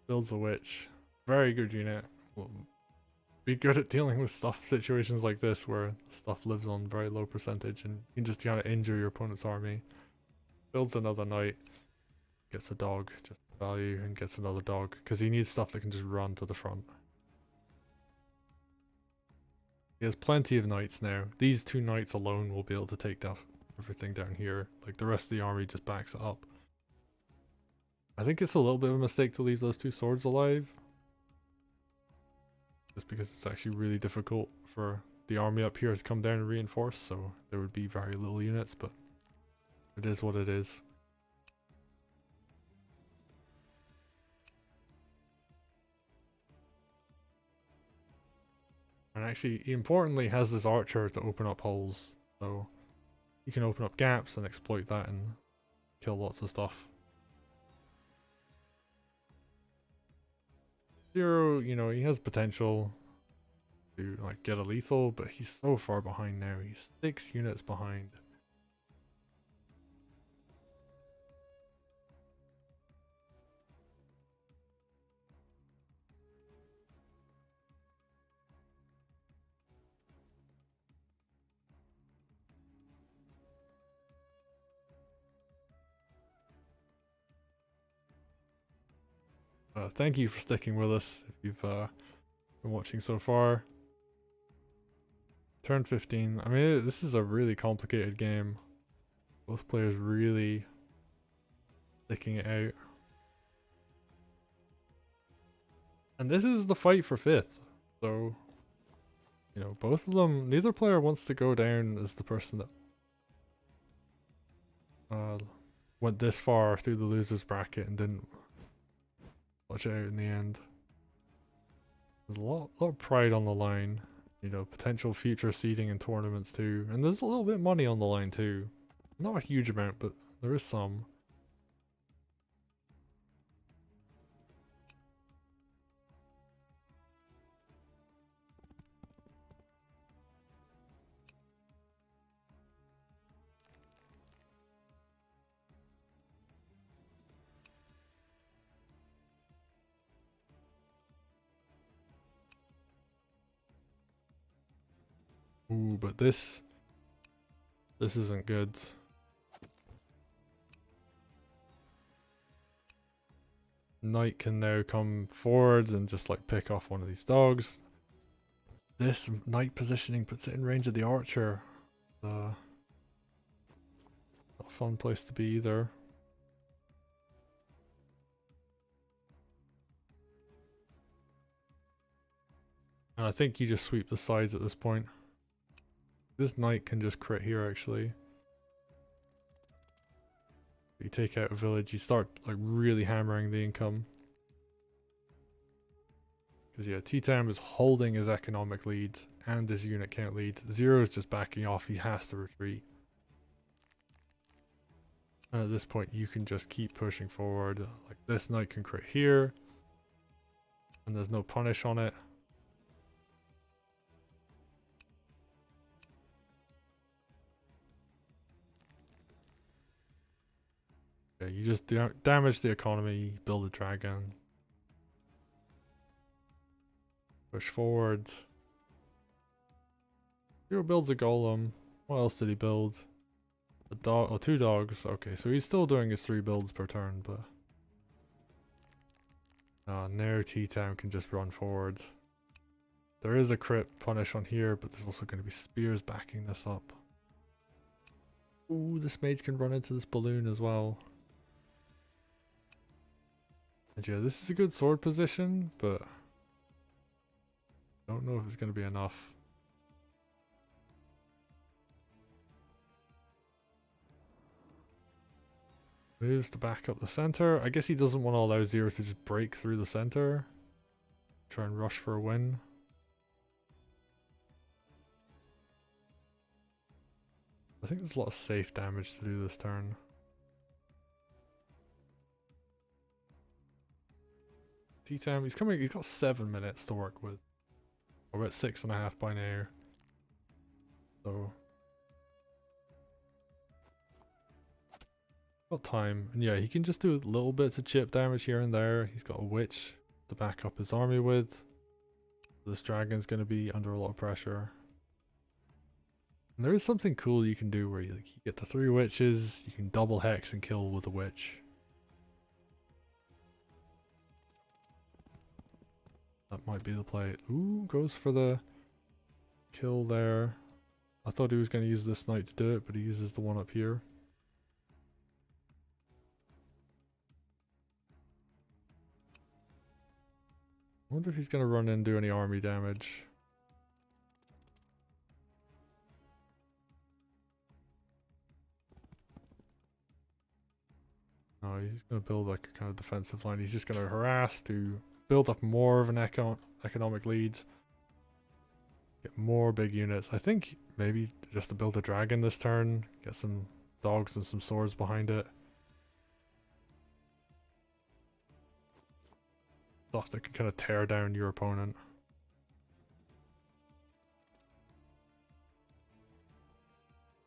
Builds a witch. Very good unit. Will be good at dealing with situations like this where stuff lives on very low percentage and you can just kind of injure your opponent's army. Builds another knight. Gets a dog, just value, and gets another dog because he needs stuff that can just run to the front. He has plenty of knights now. These 2 knights alone will be able to take down everything down here. Like the rest of the army just backs it up. I think it's a little bit of a mistake to leave those 2 swords alive. Just because it's actually really difficult for the army up here to come down and reinforce, so there would be very little units, but it is what it is. And actually, he importantly has this archer to open up holes. So you can open up gaps and exploit that and kill lots of stuff. Zero, you know, he has potential to like get a lethal, but he's so far behind now. He's 6 units behind. Thank you for sticking with us if you've been watching so far. Turn 15. I mean, this is a really complicated game. Both players really sticking it out. And this is the fight for 5th. So, you know, both of them, neither player wants to go down as the person that went this far through the losers bracket and didn't watch it out in the end. There's a lot of pride on the line. You know, potential future seeding in tournaments too. And there's a little bit of money on the line too. Not a huge amount, but there is some. Ooh, but this isn't good. Knight can now come forward and just like pick off one of these dogs. This knight positioning puts it in range of the archer. Not a fun place to be either. And I think you just sweep the sides at this point. This knight can just crit here actually. You take out a village, you start like really hammering the income. Because yeah, ttam is holding his economic lead and his unit count lead. Zero is just backing off, he has to retreat. And at this point you can just keep pushing forward. Like this knight can crit here. And there's no punish on it. Yeah, you just damage the economy, build a dragon. Push forward. Hero builds a golem. What else did he build? A dog, oh, 2 dogs. Okay, so he's still doing his 3 builds per turn, but now ttam can just run forward. There is a crit punish on here, but there's also going to be spears backing this up. Ooh, this mage can run into this balloon as well. And yeah, this is a good sword position, but don't know if it's going to be enough. Moves to back up the center. I guess he doesn't want to allow Zero to just break through the center. Try and rush for a win. I think there's a lot of safe damage to do this turn. ttam, he's coming, he's got 7 minutes to work with. We're about 6.5 by now. So got time. And yeah, he can just do little bits of chip damage here and there. He's got a witch to back up his army with. This dragon's gonna be under a lot of pressure. And there is something cool you can do where you get the 3 witches, you can double hex and kill with a witch. That might be the play. Ooh, goes for the kill there. I thought he was going to use this knight to do it, but he uses the one up here. I wonder if he's going to run in and do any army damage. No, he's going to build like a kind of defensive line. He's just going to harass to build up more of an economic lead. Get more big units. I think maybe just to build a dragon this turn. Get some dogs and some swords behind it. Stuff that can kind of tear down your opponent.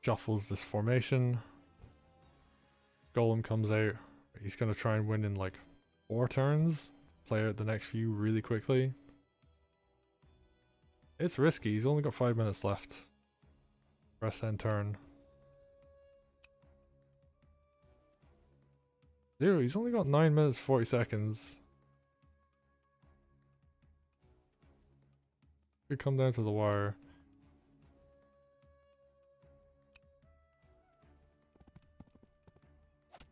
Shuffles this formation. Golem comes out. He's going to try and win in like 4 turns. Play out the next few really quickly. It's risky. He's only got 5 minutes left. Press end turn. 0. He's only got 9 minutes 40 seconds. Could come down to the wire.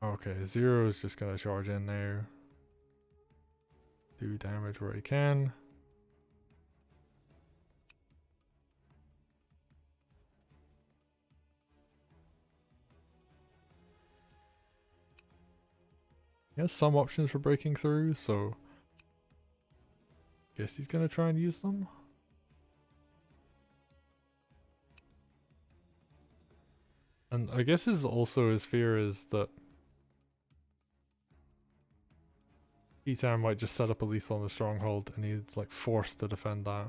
Okay, 0 is just gonna charge in there. Do damage where he can. He has some options for breaking through, so guess he's gonna try and use them. And I guess his fear is that ttam might just set up a lethal on the stronghold and he's like forced to defend that.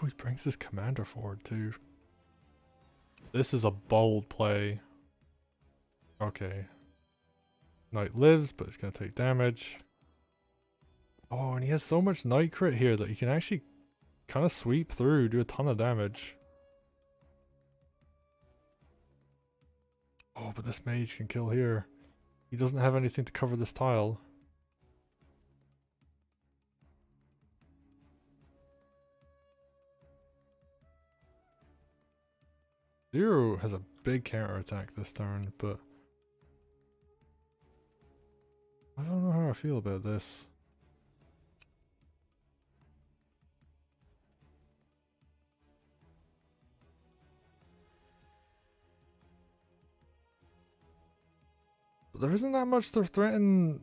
Oh, he brings his commander forward too. This is a bold play. Okay. Knight lives, but it's gonna take damage. Oh, and he has so much knight crit here that he can actually kind of sweep through, do a ton of damage. Oh, but this mage can kill here. He doesn't have anything to cover this tile. Zero has a big counter attack this turn, but I don't know how I feel about this. But there isn't that much to threaten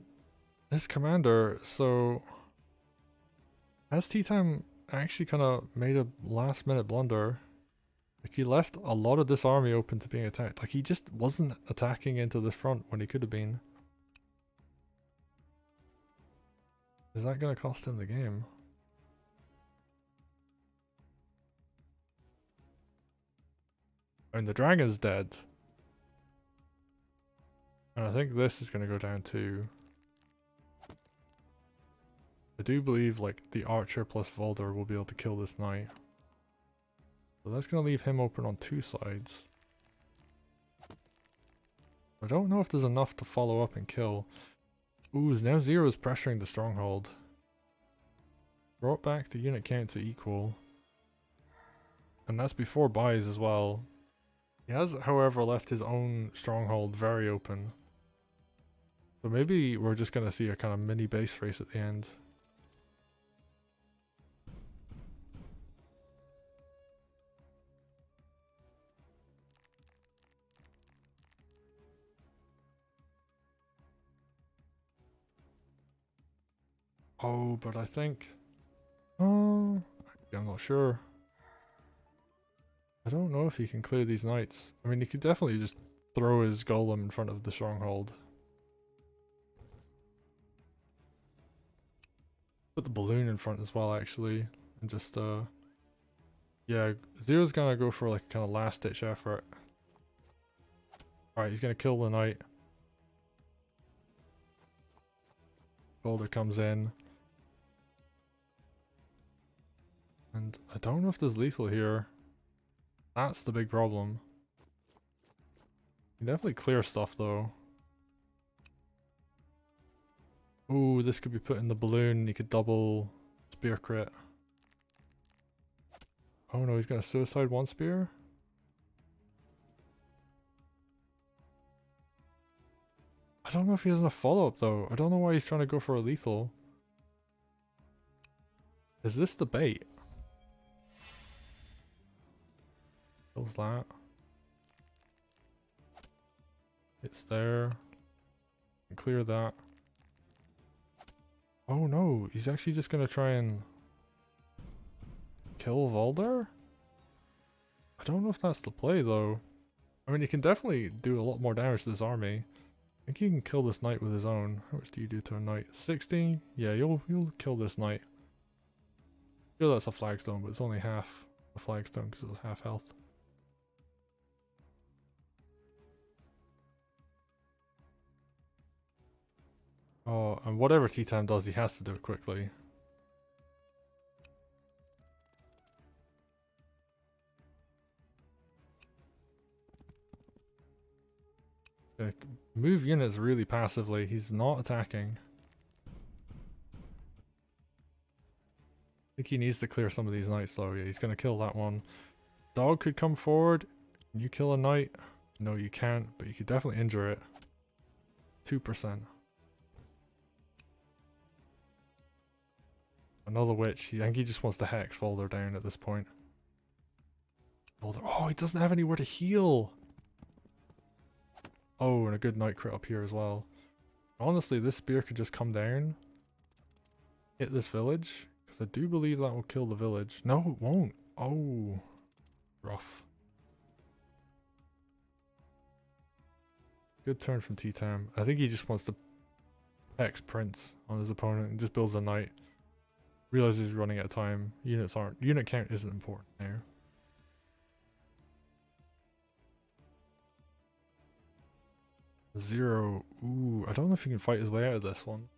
his commander, so has ttam actually kind of made a last minute blunder? Like, he left a lot of this army open to being attacked. Like, he just wasn't attacking into this front when he could have been. Is that going to cost him the game? And the dragon's dead. And I think this is going to go down to... I do believe, like, the archer plus Valder will be able to kill this knight. So that's going to leave him open on 2 sides. I don't know if there's enough to follow up and kill. Ooh, now Zero's pressuring the stronghold. Brought back the unit count to equal. And that's before buys as well. He has, however, left his own stronghold very open. So maybe we're just going to see a kind of mini base race at the end. Oh, but I think... Oh, I'm not sure. I don't know if he can clear these knights. I mean, he could definitely just throw his golem in front of the stronghold. Put the balloon in front as well, actually. And just, yeah, Zero's gonna go for like kind of last ditch effort. Alright, he's gonna kill the knight. Boulder comes in. And I don't know if there's lethal here. That's the big problem. You can definitely clear stuff though. Ooh, this could be put in the balloon. You could double spear crit. Oh no, he's got a suicide one spear. I don't know if he has enough follow-up though. I don't know why he's trying to go for a lethal. Is this the bait? Kills that. It's there. Clear that. Oh no, he's actually just gonna try and kill Valder? I don't know if that's the play though. I mean, he can definitely do a lot more damage to this army. I think he can kill this knight with his own. How much do you do to a knight? 60? Yeah, you'll kill this knight. Sure, that's a flagstone, but it's only half a flagstone because it's half health. Oh, and whatever ttam does, he has to do it quickly. Move units really passively. He's not attacking. I think he needs to clear some of these knights though. Yeah, he's gonna kill that one. Dog could come forward. Can you kill a knight? No, you can't, but you could definitely injure it. 2%. Another witch. I think he just wants to hex Valder down at this point. Valder. Oh, he doesn't have anywhere to heal. Oh, and a good knight crit up here as well. Honestly, this spear could just come down, hit this village, because I do believe that will kill the village. No, it won't. Oh, rough. Good turn from ttam. I think he just wants to hex Prince on his opponent and just builds a knight. Realizes he's running out of time. Unit count isn't important now. Zero. Ooh, I don't know if he can fight his way out of this one.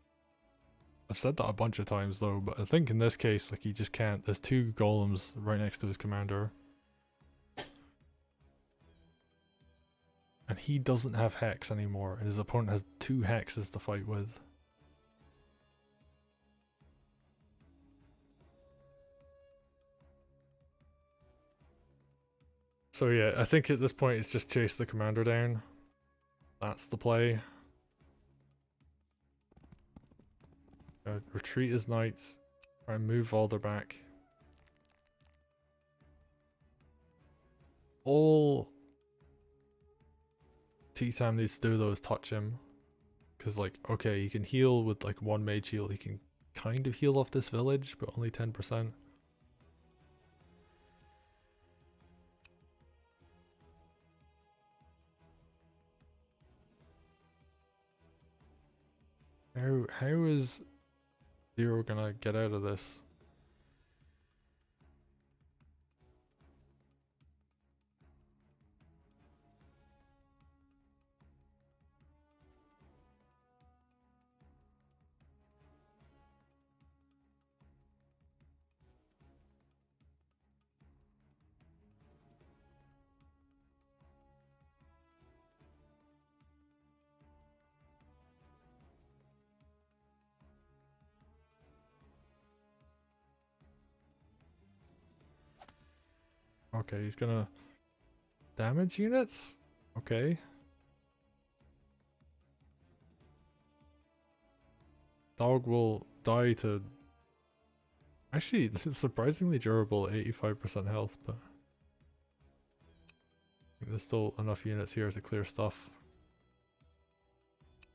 I've said that a bunch of times though, but I think in this case, like, he just can't. There's 2 golems right next to his commander. And he doesn't have hex anymore, and his opponent has 2 hexes to fight with. So yeah, I think at this point it's just chase the commander down. That's the play. Retreat his knights. Try and move Valder back. All ttam needs to do though is touch him. Because, like, okay, he can heal with like 1 mage heal. He can kind of heal off this village, but only 10%. How is Zero gonna get out of this? Okay, he's gonna damage units? Okay. Dog will die to... Actually, this is surprisingly durable at 85% health, but... there's still enough units here to clear stuff.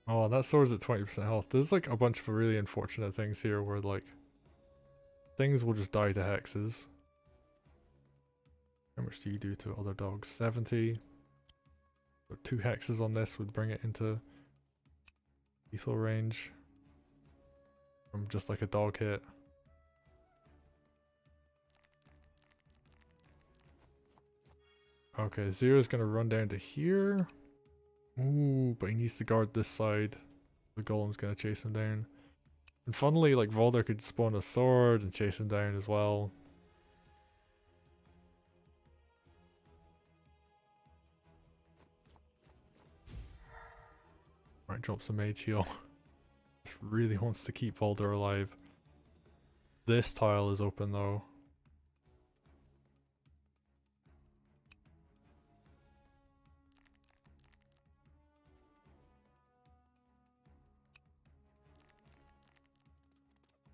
Oh, that sword's at 20% health. There's like a bunch of really unfortunate things here where, like, things will just die to hexes. How much do you do to other dogs? 70. So 2 hexes on this would bring it into lethal range from just like a dog hit. Okay, Zero's gonna run down to here. Ooh, but he needs to guard this side. The golem's gonna chase him down. And funnily, like, Valder could spawn a sword and chase him down as well. Right, drops a mage heal. Really wants to keep Valder alive. This tile is open though.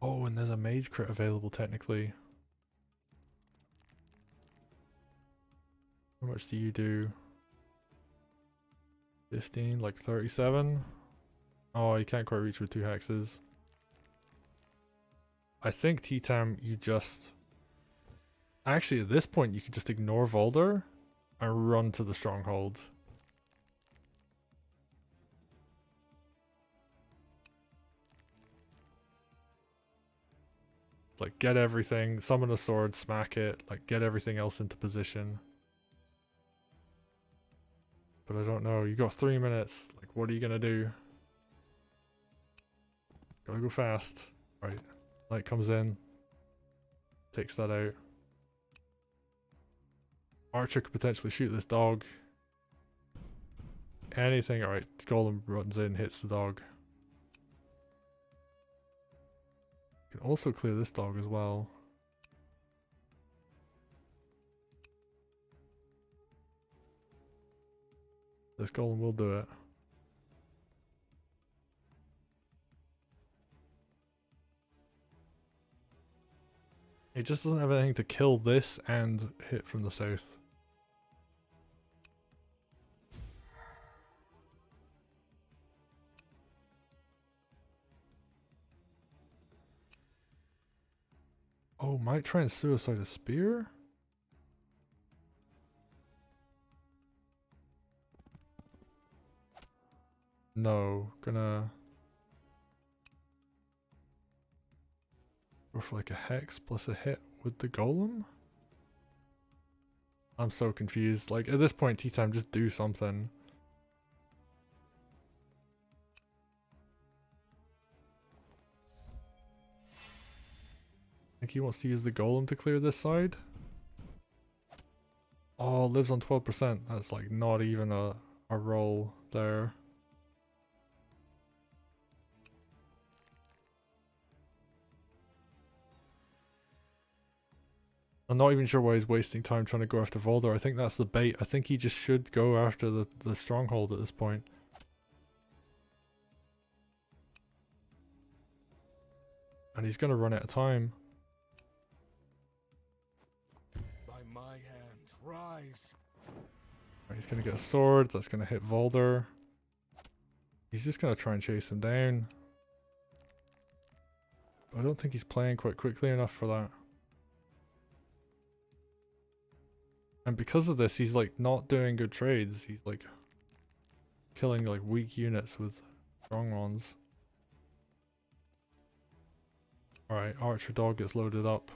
Oh, and there's a mage crit available technically. How much do you do? 15, like 37? Oh, you can't quite reach with 2 hexes. I think ttam you just... Actually, at this point, you could just ignore Valder and run to the stronghold. Like, get everything, summon a sword, smack it, like, get everything else into position. But I don't know, you got 3 minutes, like, what are you gonna do? Gotta go fast. Right, light comes in, takes that out. Archer could potentially shoot this dog. Anything, alright, Golem runs in, hits the dog. Can also clear this dog as well. This Golem will do it. It just doesn't have anything to kill this and hit from the south. Oh, might try and suicide a spear? No, gonna go for like a hex plus a hit with the golem? I'm so confused. Like at this point, ttam just do something. I think he wants to use the golem to clear this side. Oh, lives on 12%. That's like not even a roll there. I'm not even sure why he's wasting time trying to go after Valder. I think that's the bait. I think he just should go after the stronghold at this point. And he's going to run out of time. By my hand, rise. Right, he's going to get a sword. That's going to hit Valder. He's just going to try and chase him down. But I don't think he's playing quite quickly enough for that. And because of this, he's like not doing good trades. He's like killing like weak units with strong ones. Alright, Archer Dog gets loaded up.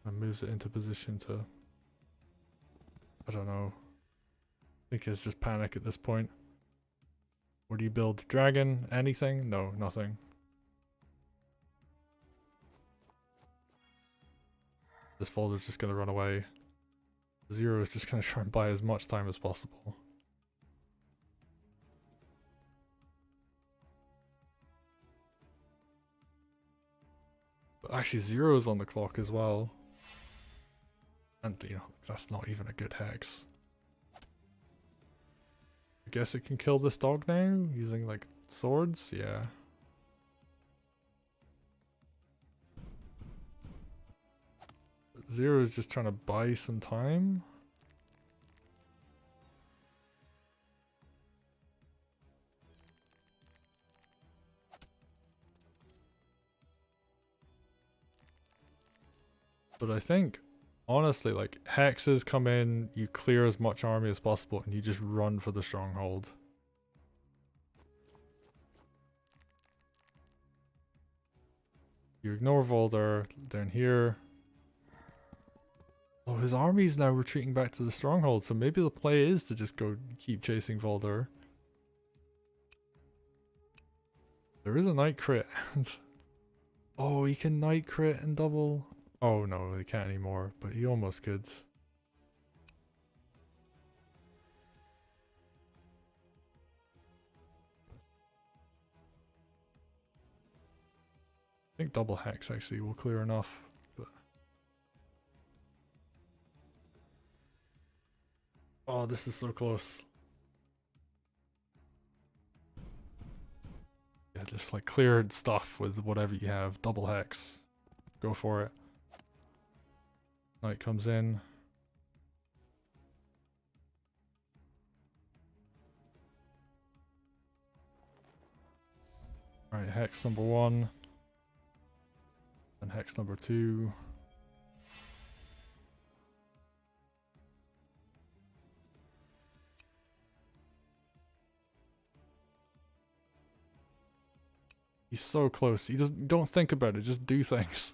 And moves it into position to... I don't know. I think it's just panic at this point. What do you build? Dragon? Anything? No, nothing. This Valder's just gonna run away. Zero is just gonna try and buy as much time as possible. But actually Zero's on the clock as well. And you know, that's not even a good hex. I guess it can kill this dog now using like swords, yeah. Zero is just trying to buy some time. But I think, honestly, like, hexes come in, you clear as much army as possible, and you just run for the stronghold. You ignore Valder, down here. Oh, his army's now retreating back to the stronghold, so maybe the play is to just go keep chasing Valder. There is a night crit. Oh, he can night crit and double. Oh no, he can't anymore, but he almost could. I think double hex actually will clear enough. But Oh, this is so close. Yeah, just like cleared stuff with whatever you have. Double hex. Go for it. Knight comes in. Alright, hex number 1. And hex number 2. He's so close. He doesn't. Don't think about it. Just do things.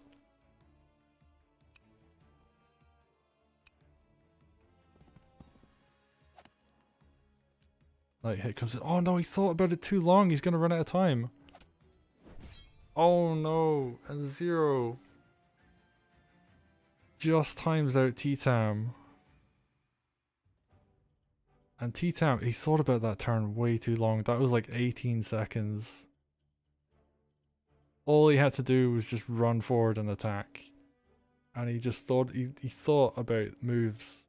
Like hit comes in. Oh no! He thought about it too long. He's gonna run out of time. Oh no! And 0. Just times out ttam. And ttam. He thought about that turn way too long. That was like 18 seconds. All he had to do was just run forward and attack. And he just thought, he thought about moves.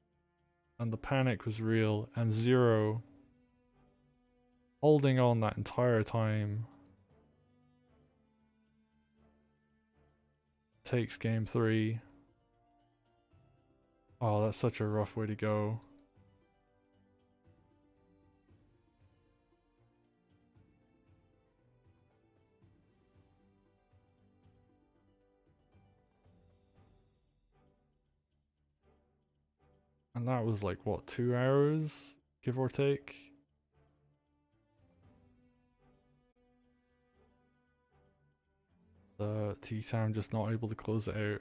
And the panic was real. And 0 holding on that entire time takes game 3. Oh, that's such a rough way to go. And that was like, what, 2 hours? Give or take? The ttam just not able to close it out.